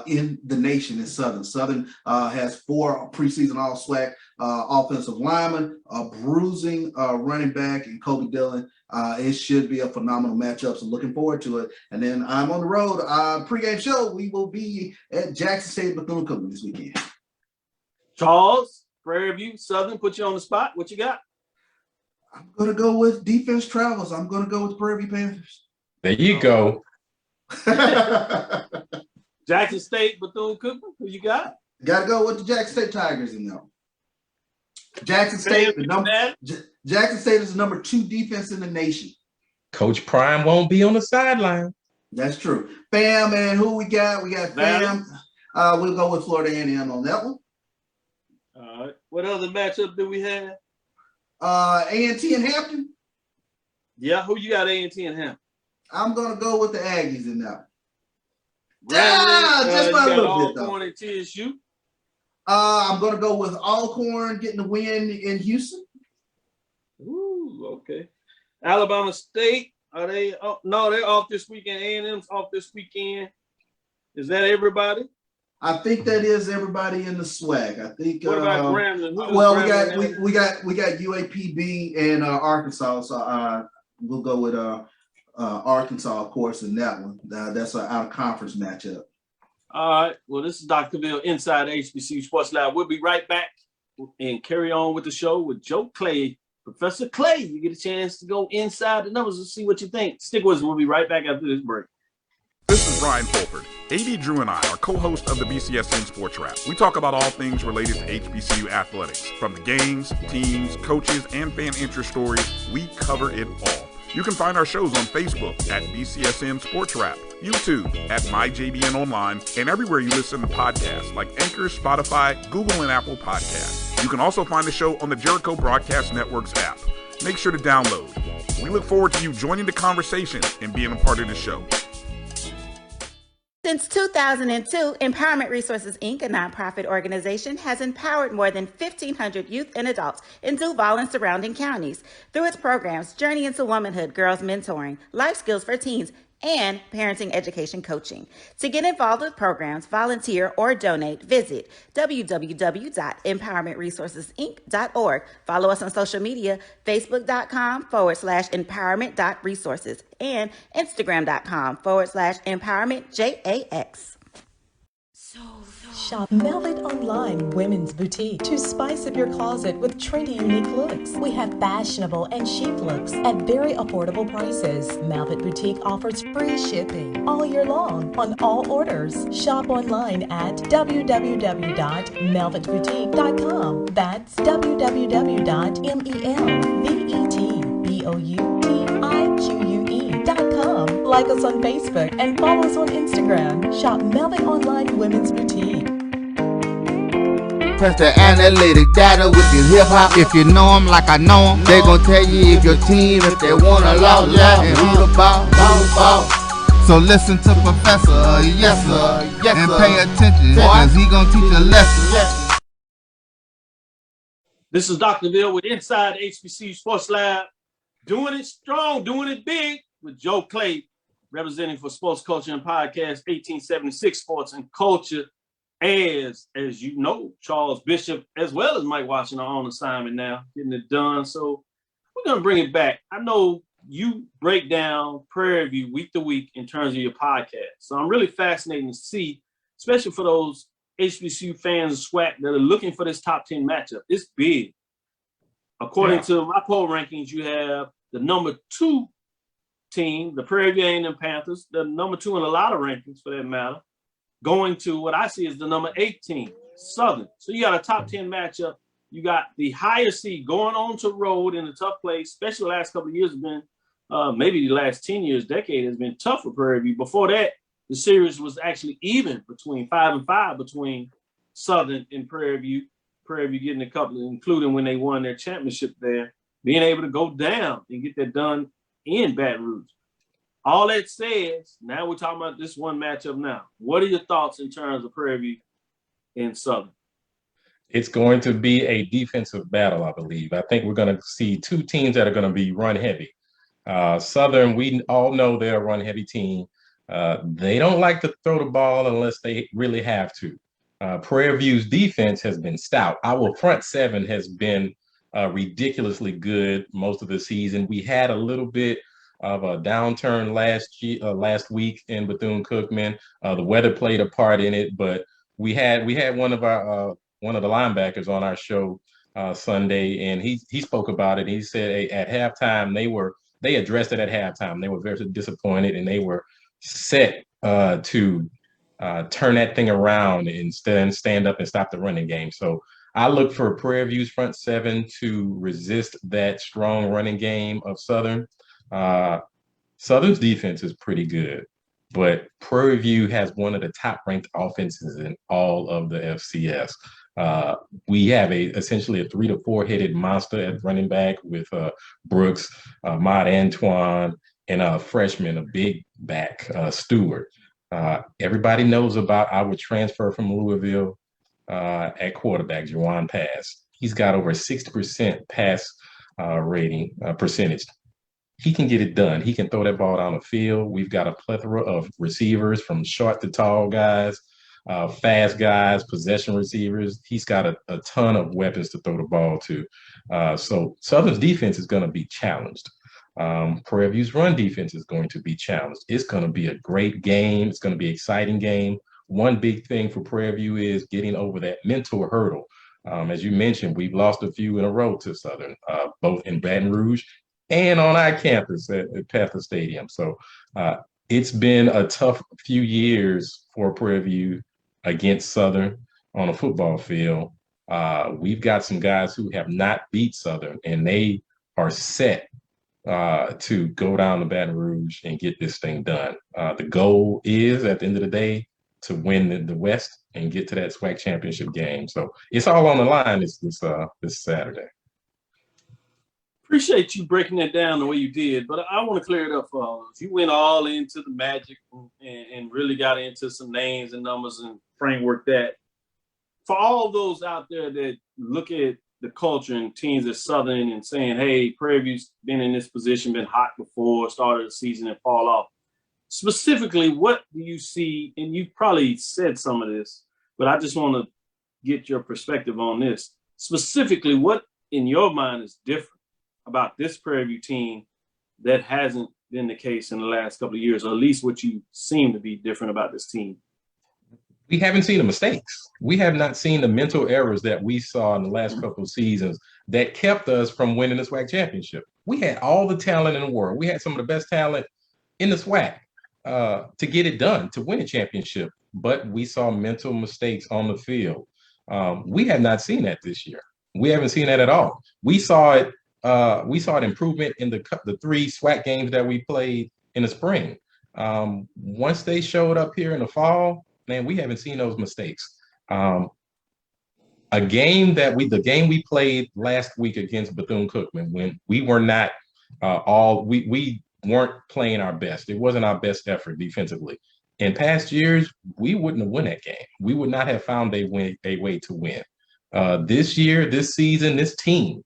in the nation in Southern. Southern has 4 preseason all-SWAC offensive linemen, a bruising running back, and Kobe Dillon. It should be a phenomenal matchup, so looking forward to it. And then I'm on the road. Pregame show, we will be at Jackson State Bethune-Cookman this weekend. Charles, Prairie View, Southern, put you on the spot. What you got? I'm going to go with defense travels. I'm going to go with Prairie View Panthers. There you go. Jackson State, Bethune-Cookman, who you got? Got to go with the Jackson State Tigers in there. Jackson State is the number 2 defense in the nation. Coach Prime won't be on the sideline. That's true. Fam, man, who we got? We got Fam. We'll go with Florida A&M on that one. All right. What other matchup do we have? A&T and Hampton. Yeah, who you got A&T and Hampton? I'm going to go with the Aggies in that. Just by a little bit, though. Alcorn and TSU. I'm going to go with Alcorn getting the win in Houston. Ooh, okay. Alabama State, are they? Oh, no, they're off this weekend. A&M's off this weekend. Is that everybody? I think that is everybody in the SWAC. I think. What about Grambling? Well, we got UAPB and Arkansas. So we'll go with Arkansas, of course, in that one. That's an out-of-conference matchup. All right. Well, this is Dr. Cavil inside HBCU Sports Lab. We'll be right back and carry on with the show with Joe Clay. Professor Clay, you get a chance to go inside the numbers and see what you think. Stick with us. We'll be right back after this break. This is Brian Fulford. AD Drew and I are co-hosts of the BCSN Sports Lab. We talk about all things related to HBCU athletics. From the games, teams, coaches, and fan interest stories, we cover it all. You can find our shows on Facebook at BCSN Sports Lab, YouTube at MyJBN Online, and everywhere you listen to podcasts like Anchor, Spotify, Google, and Apple Podcasts. You can also find the show on the Jericho Broadcast Network's app. Make sure to download. We look forward to you joining the conversation and being a part of the show. Since 2002, Empowerment Resources, Inc., a nonprofit organization, has empowered more than 1,500 youth and adults in Duval and surrounding counties. Through its programs, Journey into Womanhood, Girls Mentoring, Life Skills for Teens, and Parenting Education Coaching. To get involved with programs, volunteer, or donate, visit www.empowermentresourcesinc.org. Follow us on social media, facebook.com/empowerment.resources and Instagram.com/empowermentJAX. Shop Velvet Online Women's Boutique to spice up your closet with trendy, unique looks. We have fashionable and chic looks at very affordable prices. Velvet Boutique offers free shipping all year long on all orders. Shop online at www.melvetboutique.com. That's www.melvetboutique.com. Like us on Facebook and follow us on Instagram. Shop Velvet Online Women's Boutique. Press the analytic data with your hip-hop. If you know them like I know them, they gon' tell you if your team, if they wanna lose, and who the ball. So listen to Professor, yes sir, and pay attention, cause he gon' teach a lesson. This is Dr. Bill with Inside HBCU Sports Lab, doing it strong, doing it big with Joe Clay, representing for Sports Culture and Podcast, 1876 Sports and Culture. As you know, Charles Bishop, as well as Mike Washington, are on assignment now, getting it done. So we're going to bring it back. I know you break down Prairie View week to week in terms of your podcast. So I'm really fascinated to see, especially for those HBCU fans of SWAC that are looking for this top 10 matchup. It's big. According to my poll rankings, you have the number 2 team, the Prairie View A&M Panthers, the number 2 in a lot of rankings for that matter, going to what I see as the number 8 team, Southern. So you got a top 10 matchup. You got the higher seed going on to road in a tough place, especially the last couple of years have been, maybe the last 10 years, decade has been tough for Prairie View. Before that, the series was actually even between 5-5 between Southern and Prairie View. Prairie View getting a couple, including when they won their championship there, being able to go down and get that done in Baton Rouge. All that says, now we're talking about this one matchup now. What are your thoughts in terms of Prairie View and Southern? It's going to be a defensive battle, I believe. I think we're going to see 2 teams that are going to be run heavy. Southern, we all know they're a run heavy team. They don't like to throw the ball unless they really have to. Prairie View's defense has been stout. Our front 7 has been ridiculously good most of the season. We had a little bit of a downturn last week in Bethune-Cookman. The weather played a part in it, but we had one of the linebackers on our show Sunday, and he spoke about it. He said at halftime they addressed it at halftime. They were very disappointed, and they were set to turn that thing around and stand up and stop the running game. So I look for Prairie View's front 7 to resist that strong running game of Southern. Southern's defense is pretty good, but Prairie View has one of the top-ranked offenses in all of the FCS. We have essentially a 3 to 4 headed monster at running back with Brooks, Maud Antoine, and a freshman, a big back, Stewart. Everybody knows about our transfer from Louisville at quarterback, Juwan Pass. He's got over 60% pass rating percentage. He can get it done. He can throw that ball down the field. We've got a plethora of receivers from short to tall guys, fast guys, possession receivers. He's got a ton of weapons to throw the ball to. So Southern's defense is going to be challenged. Prairie View's run defense is going to be challenged. It's going to be a great game. It's going to be an exciting game. One big thing for Prairie View is getting over that mental hurdle. As you mentioned, we've lost a few in a row to Southern, both in Baton Rouge and on our campus at Panther Stadium. So it's been a tough few years for Prairie View against Southern on a football field. We've got some guys who have not beat Southern, and they are set to go down to Baton Rouge and get this thing done. The goal is, at the end of the day, to win the West and get to that SWAC championship game. So it's all on the line this Saturday. Appreciate you breaking that down the way you did, but I want to clear it up for all of us. You went all into the magic and really got into some names and numbers and framework that. For all those out there that look at the culture and teams at Southern and saying, hey, Prairie View's been in this position, been hot before, started the season and fall off. Specifically, what do you see? And you probably said some of this, but I just want to get your perspective on this. Specifically, what in your mind is different about this Prairie View team that hasn't been the case in the last couple of years, or at least what you seem to be different about this team? We haven't seen the mistakes. We have not seen the mental errors that we saw in the last couple of seasons that kept us from winning the SWAC championship. We had all the talent in the world. We had some of the best talent in the SWAC to get it done, to win a championship. But we saw mental mistakes on the field. We have not seen that this year. We haven't seen that at all. We saw it. We saw an improvement in the 3 SWAC games that we played in the spring. Once they showed up here in the fall, man, we haven't seen those mistakes. The game we played last week against Bethune-Cookman, when we were not we weren't playing our best. It wasn't our best effort defensively. In past years, we wouldn't have won that game. We would not have found a way to win. This year, this season, this team,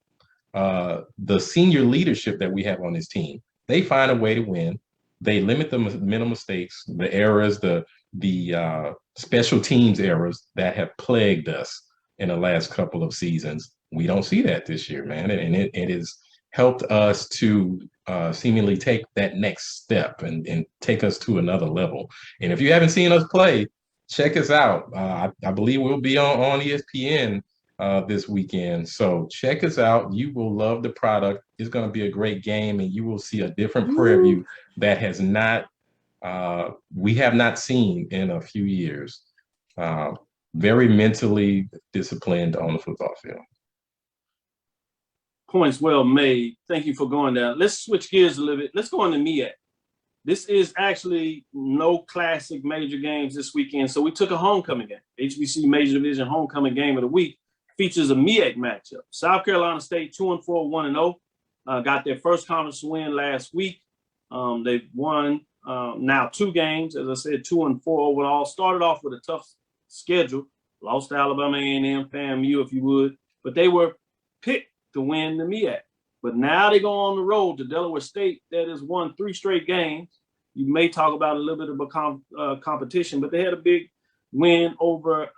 the senior leadership that we have on this team, they find a way to win. They limit the mental mistakes, the errors, the special teams errors that have plagued us in the last couple of seasons. We don't see that this year, man. And it has helped us to seemingly take that next step and take us to another level. And if you haven't seen us play, check us out. I believe we'll be on ESPN this weekend. So check us out. You will love the product. It's going to be a great game, and you will see a different Prairie View that has not, we have not seen in a few years. Very mentally disciplined on the football field. Points well made. Thank you for going there. Let's switch gears a little bit. Let's go on to MEAC. This is actually no classic major games this weekend. So we took a homecoming game. HBCU Major Division homecoming game of the week features a MEAC matchup. South Carolina State 2-4, 1-0. Got their first conference win last week. They've won now 2 games. As I said, 2-4 overall. Started off with a tough schedule. Lost to Alabama A&M, FAMU, if you would. But they were picked to win the MEAC. But now they go on the road to Delaware State that has won 3 straight games. You may talk about a little bit of a competition, but they had a big win over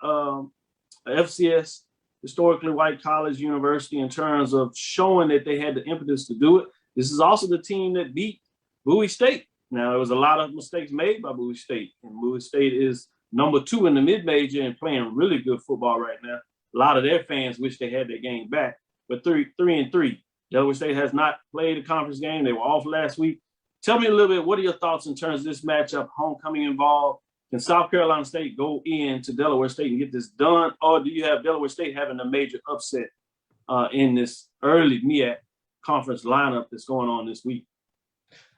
FCS, historically white college university, in terms of showing that they had the impetus to do it. This is also the team that beat Bowie State. Now, there was a lot of mistakes made by Bowie State, and Bowie State is number 2 in the mid-major and playing really good football right now. A lot of their fans wish they had their game back, but 3-3. Delaware State has not played a conference game. They were off last week. Tell me a little bit, what are your thoughts in terms of this matchup, homecoming involved? Can South Carolina State go in to Delaware State and get this done, or do you have Delaware State having a major upset in this early MEAC conference lineup that's going on this week?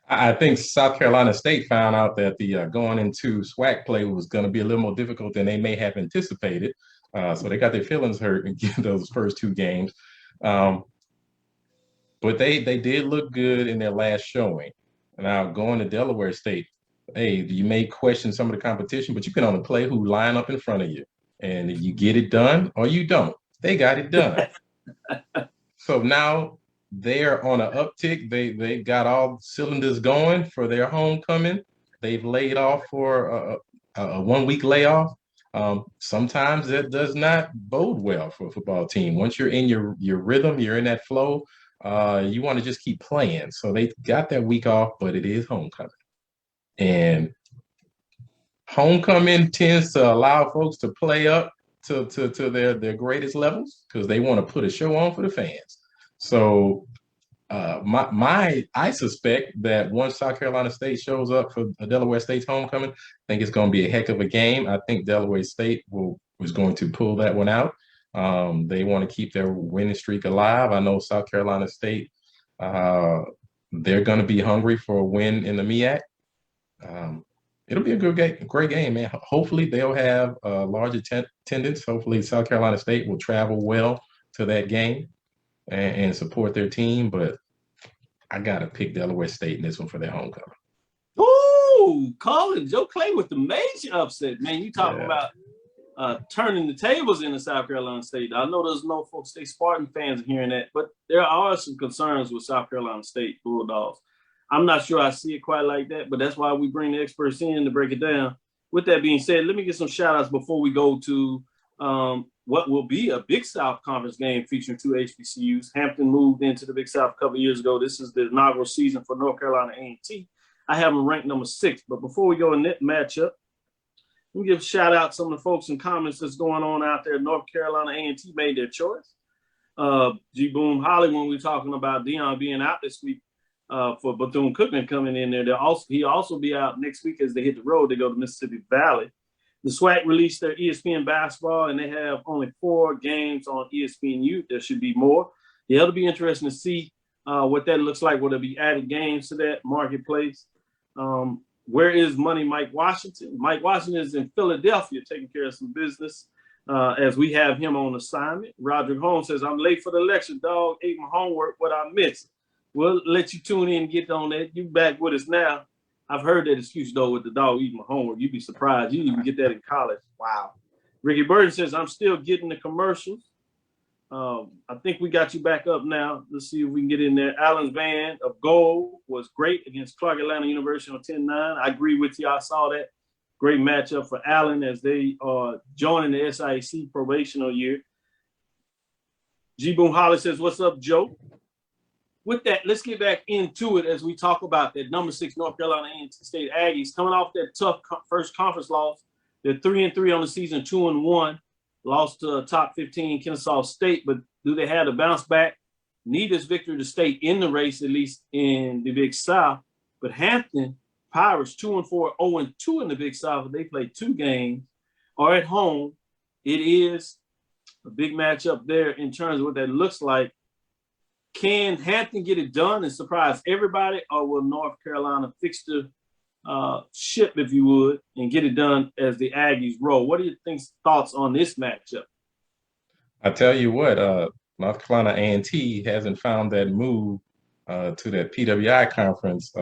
I think South Carolina State found out that the going into SWAC play was going to be a little more difficult than they may have anticipated. So they got their feelings hurt in those first 2 games. But they did look good in their last showing. Now, going to Delaware State, hey, you may question some of the competition, but you can only play who line up in front of you. And if you get it done or you don't, they got it done. So now they're on an uptick. They got all cylinders going for their homecoming. They've laid off for a 1-week layoff. Sometimes that does not bode well for a football team. Once you're in your rhythm, you're in that flow, you want to just keep playing. So they got that week off, but it is homecoming. And homecoming tends to allow folks to play up to their greatest levels because they want to put a show on for the fans. So I suspect that once South Carolina State shows up for Delaware State's homecoming, I think it's going to be a heck of a game. I think Delaware State was going to pull that one out. They want to keep their winning streak alive. I know South Carolina State, they're going to be hungry for a win in the MEAC. It'll be a great game, man. Hopefully they'll have a large attendance. Hopefully South Carolina State will travel well to that game and support their team. But I got to pick Delaware State in this one for their homecoming. Ooh, Colin, Joe Clay with the major upset. Man, you talking about turning the tables into South Carolina State. I know there's no folks, State Spartan fans hearing that, but there are some concerns with South Carolina State Bulldogs. I'm not sure I see it quite like that, but that's why we bring the experts in to break it down. With that being said, let me get some shout outs before we go to what will be a Big South Conference game featuring 2 HBCUs. Hampton moved into the Big South a couple of years ago. This is the inaugural season for North Carolina A&T. I have them ranked number 6, but before we go in that matchup, let me give a shout out to some of the folks in comments that's going on out there. North Carolina A&T made their choice. G. Boom Holly, when we were talking about Dion being out this week for Bethune-Cookman coming in there, he'll also be out next week as they hit the road. They go to Mississippi Valley. The SWAC released their ESPN basketball, and they have only 4 games on ESPNU. There should be more. Yeah, it'll be interesting to see what that looks like. Will there be added games to that marketplace? Where is Money Mike Washington? Mike Washington is in Philadelphia taking care of some business as we have him on assignment. Roderick Holmes says, I'm late for the lecture, dog. Ate my homework, what I missed. We'll let you tune in and get on that. You back with us now. I've heard that excuse, though, with the dog eating my homework. You'd be surprised. You didn't even get that in college. Wow. Ricky Burton says, I'm still getting the commercials. I think we got you back up now. Let's see if we can get in there. Allen's Van of Gold was great against Clark Atlanta University on 10-9. I agree with you. I saw that. Great matchup for Allen as they are joining the SIAC probational year. G. Boone Holly says, what's up, Joe? With that, let's get back into it as we talk about that number 6 North Carolina State Aggies coming off that tough first conference loss. They're 3-3 on the season, 2-1. Lost to top 15 Kennesaw State, but do they have to bounce back? Need this victory to stay in the race, at least in the Big South. But Hampton Pirates 2-4, 0-2 in the Big South. They play 2 games, are at home. It is a big matchup there in terms of what that looks like. Can Hampton get it done and surprise everybody, or will North Carolina fix the ship, if you would, and get it done as the Aggies roll? What do you think's thoughts on this matchup? I tell you what, North Carolina A&T hasn't found that move to that PWI conference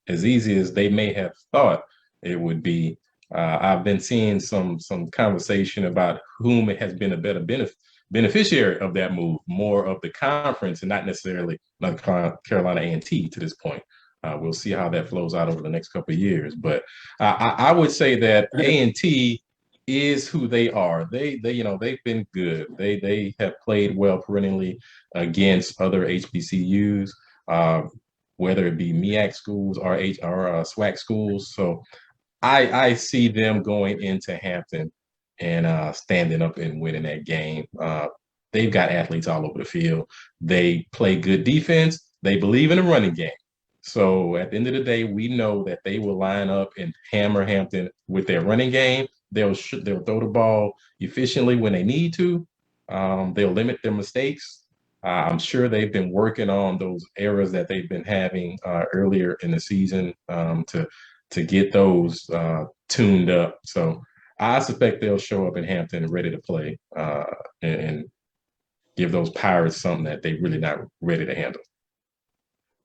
as easy as they may have thought it would be. I've been seeing some conversation about whom it has been a better beneficiary of that move, more of the conference and not necessarily North Carolina A&T to this point. We'll see how that flows out over the next couple of years. But I would say that A&T is who they are. They've been good. They have played well perennially against other HBCUs, whether it be MEAC schools or SWAC schools. So I see them going into Hampton and standing up and winning that game. They've got athletes all over the field. They play good defense. They believe in the running game. So at the end of the day, we know that they will line up and hammer Hampton with their running game. They'll throw the ball efficiently when they need to. They'll limit their mistakes. I'm sure they've been working on those errors that they've been having earlier in the season to get those tuned up. So I suspect they'll show up in Hampton ready to play and give those Pirates something that they're really not ready to handle.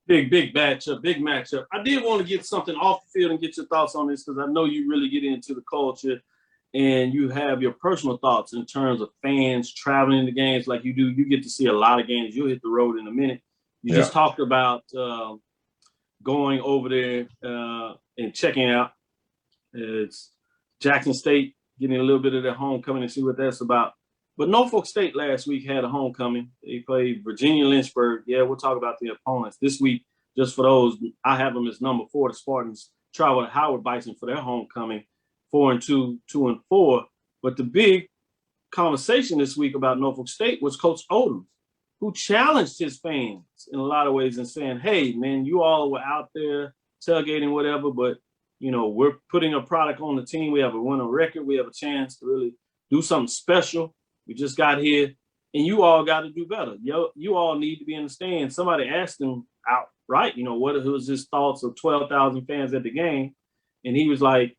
Big matchup. I did want to get something off the field and get your thoughts on this because I know you really get into the culture and you have your personal thoughts in terms of fans traveling to games like you do. You get to see a lot of games. You'll hit the road in a minute. You just talked about going over there and checking out. It's Jackson State, getting a little bit of their homecoming and see what that's about. But Norfolk State last week had a homecoming. They played Virginia Lynchburg. Yeah, we'll talk about the opponents. This week, just for those, I have them as number 4. The Spartans travel to Howard Bison for their homecoming, 4-2, 2-4. But the big conversation this week about Norfolk State was Coach Odom, who challenged his fans in a lot of ways and saying, hey, man, you all were out there tailgating, whatever, but, you know, we're putting a product on the team. We have a winning record. We have a chance to really do something special. We just got here, and you all got to do better. You all need to be in the stands. Somebody asked him outright, what was his thoughts of 12,000 fans at the game? And he was like,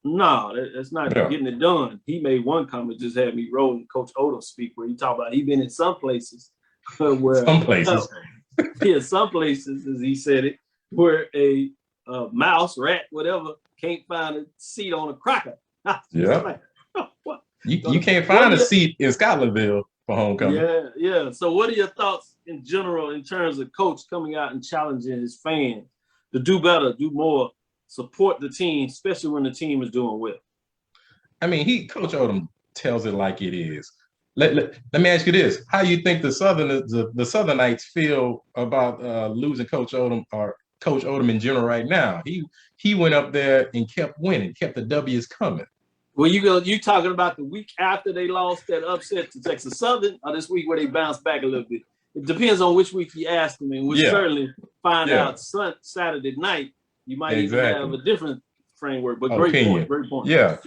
no, that's not getting it done. He made one comment, just had me rolling Coach Odom speak, where he talked about he been in some places where some places, as he said it, where a mouse, rat, whatever, can't find a seat on a cracker. Yeah. Like, what? You can't find a seat in Scotlandville for homecoming. Yeah. So what are your thoughts in general in terms of Coach coming out and challenging his fans to do better, do more, support the team, especially when the team is doing well? I mean, Coach Odom tells it like it is. Let me ask you this. How do you think the Southernites feel about losing Coach Odom or Coach Odom in general right now? He went up there and kept winning, kept the W's coming. Well, you talking about the week after they lost that upset to Texas Southern, or this week where they bounced back a little bit? It depends on which week you ask them, and we'll certainly find out Saturday night. You might even have a different framework, but great point. Yeah.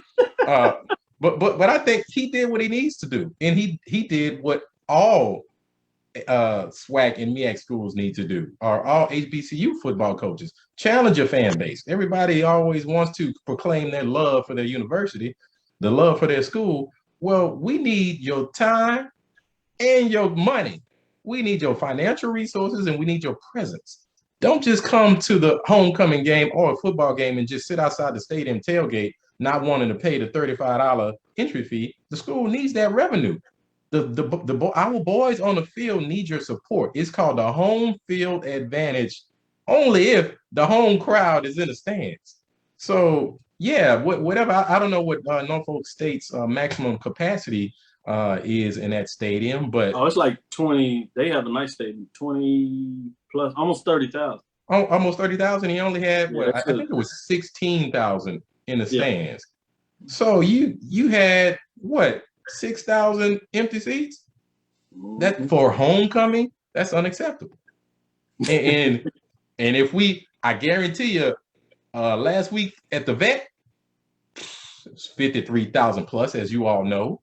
But I think he did what he needs to do, and he did what all SWAC and MEAC schools need to do, or all HBCU football coaches. Challenge your fan base. Everybody always wants to proclaim their love for their university, the love for their school. Well, we need your time and your money. We need your financial resources, and we need your presence. Don't just come to the homecoming game or a football game and just sit outside the stadium tailgate, not wanting to pay the $35 entry fee. The school needs that revenue. our boys on the field need your support. It's called the home field advantage only if the home crowd is in the stands. So yeah, whatever. I don't know what Norfolk State's maximum capacity is in that stadium, but it's like 20. They have a nice stadium, 20 plus, almost 30,000. Oh, almost 30,000. He only had Yeah, I think it was 16,000 in the Yeah. stands. So you had what, 6,000 empty seats? That for homecoming, that's unacceptable. And if I guarantee you, last week at the vet, it's 53,000 plus, as you all know.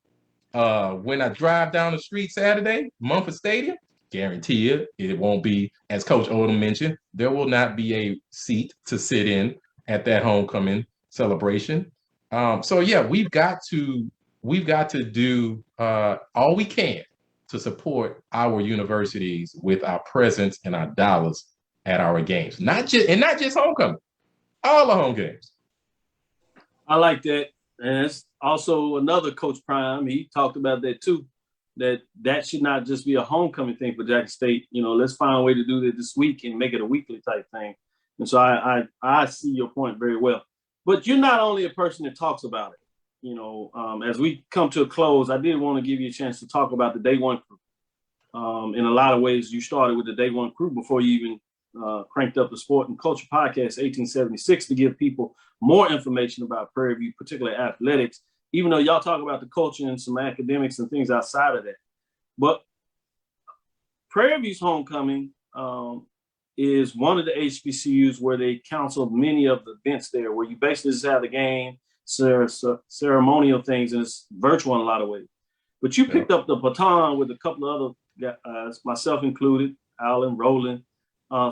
When I drive down the street Saturday, Mumford Stadium, guarantee you it won't be, as Coach Odom mentioned, there will not be a seat to sit in at that homecoming celebration. So yeah, we've got to do all we can to support our universities with our presence and our dollars at our games. Not just homecoming, all the home games. I like that. And it's also another Coach Prime. He talked about that too, that should not just be a homecoming thing for Jackson State. Let's find a way to do that this week and make it a weekly type thing. And so I see your point very well. But you're not only a person that talks about it. As we come to a close, I did want to give you a chance to talk about the Day One crew. In a lot of ways, you started with the Day One crew before you even cranked up the Sport and Culture Podcast 1876 to give people more information about Prairie View, particularly athletics, even though y'all talk about the culture and some academics and things outside of that. But Prairie View's homecoming is one of the HBCUs where they counsel many of the events there, where you basically just have the game, ceremonial things, and it's virtual in a lot of ways. But you picked up the baton with a couple of other guys, myself included, Alan, Roland,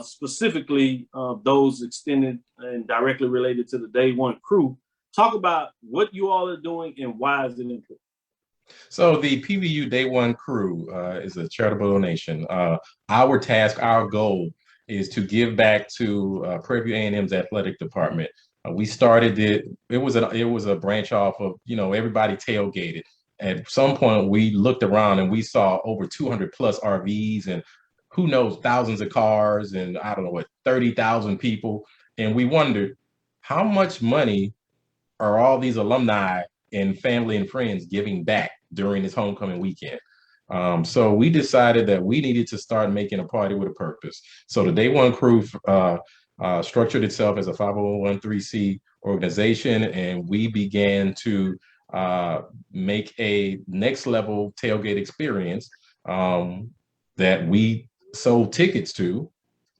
specifically those extended and directly related to the Day One crew. Talk about what you all are doing and why is it important. So the PVU Day One crew is a charitable donation. Our task, our goal is to give back to Prairie View A&M's athletic department. We started it. It was a branch off of, everybody tailgated. At some point, we looked around and we saw over 200 plus RVs and who knows, thousands of cars and 30,000 people. And we wondered, how much money are all these alumni and family and friends giving back during this homecoming weekend? So we decided that we needed to start making a party with a purpose. So the Day One crew structured itself as a 501(c) organization, and we began to make a next level tailgate experience that we sold tickets to.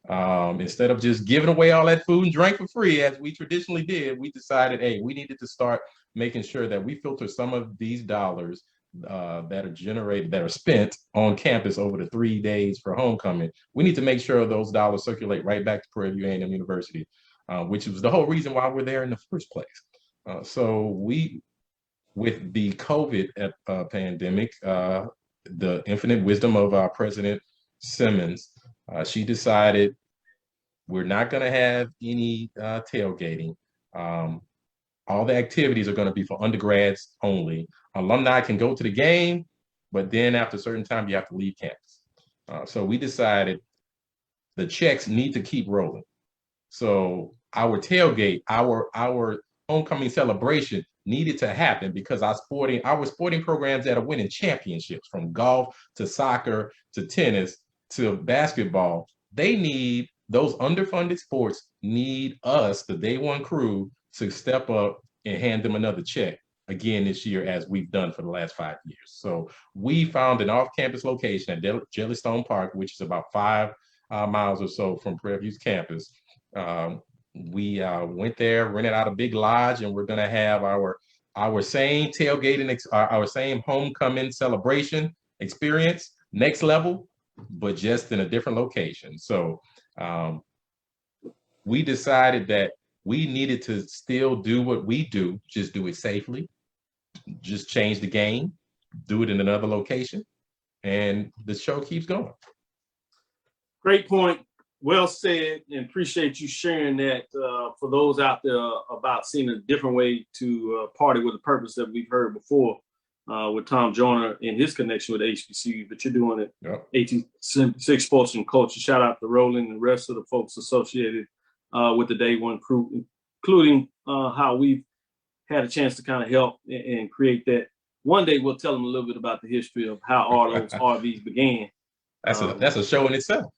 Instead of just giving away all that food and drink for free as we traditionally did, we decided, hey, we needed to start making sure that we filter some of these dollars that are spent on campus over the 3 days for homecoming. We need to make sure those dollars circulate right back to Prairie View A&M University, which was the whole reason why we're there in the first place. So with the COVID pandemic, the infinite wisdom of our President Simmons, she decided we're not going to have any tailgating. All the activities are going to be for undergrads only. Alumni can go to the game, but then after a certain time, you have to leave campus. So we decided the checks need to keep rolling. So our tailgate, our homecoming celebration needed to happen because our sporting programs that are winning championships, from golf to soccer to tennis to basketball, those underfunded sports need us, the Day One crew, to step up and hand them another check again this year, as we've done for the last 5 years. So we found an off-campus location at Jellystone Park, which is about 5 miles or so from Prairie View's campus. We went there, rented out a big lodge, and we're going to have our same tailgating, our same homecoming celebration experience, next level, but just in a different location. So we decided that we needed to still do what we do, just do it safely, just change the game, do it in another location, and the show keeps going. Great point. Well said, and appreciate you sharing that for those out there about seeing a different way to party with a purpose that we've heard before. with Tom Joyner and his connection with HBCU, but you're doing it. 1876 Sports and Culture. Shout out to Roland and the rest of the folks associated with the Day One crew, including how we've had a chance to kind of help and create that. One day we'll tell them a little bit about the history of how all those RVs began. That's a show in itself.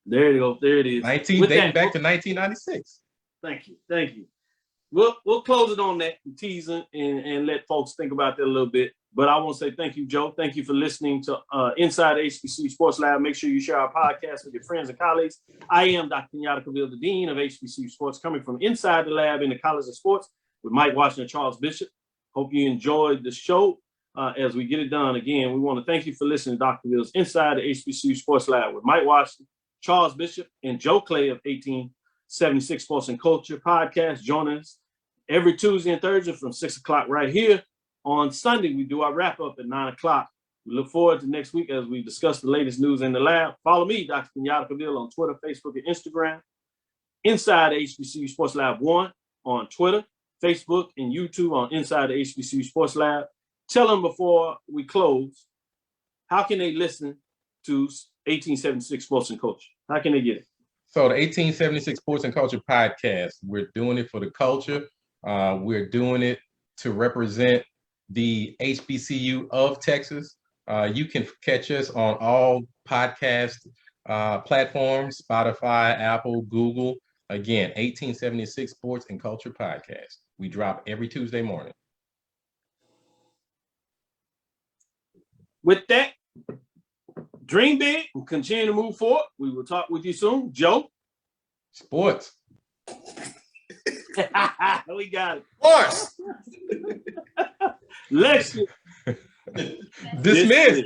There you go. There it is. Dating back to 1996. Thank you. We'll close it on that and teasing and let folks think about that a little bit. But I want to say thank you, Joe. Thank you for listening to Inside HBCU Sports Lab. Make sure you share our podcast with your friends and colleagues. I am Dr. Kenyatta Cavil, the Dean of HBCU Sports, coming from inside the lab in the College of Sports with Mike Washington and Charles Bishop. Hope you enjoyed the show. As we get it done, again, we want to thank you for listening to Dr. Cavill's Inside the HBCU Sports Lab with Mike Washington, Charles Bishop, and Joe Clay of 1876 Sports and Culture podcast. Join us every Tuesday and Thursday from 6 o'clock right here. On Sunday, we do our wrap-up at 9 o'clock. We look forward to next week as we discuss the latest news in the lab. Follow me, Dr. Kenyatta Cavil, on Twitter, Facebook, and Instagram. Inside HBCU Sports Lab 1 on Twitter, Facebook, and YouTube on Inside the HBCU Sports Lab. Tell them before we close, how can they listen to 1876 Sports and Culture? How can they get it? So the 1876 Sports and Culture podcast, we're doing it for the culture. We're doing it to represent the HBCU of Texas. You can catch us on all podcast platforms, Spotify, Apple, Google. Again, 1876 Sports and Culture podcast. We drop every Tuesday morning. With that, dream big and continue to move forward. We will talk with you soon. Joe? Sports. We got it. Sports. Lexi. Dismissed.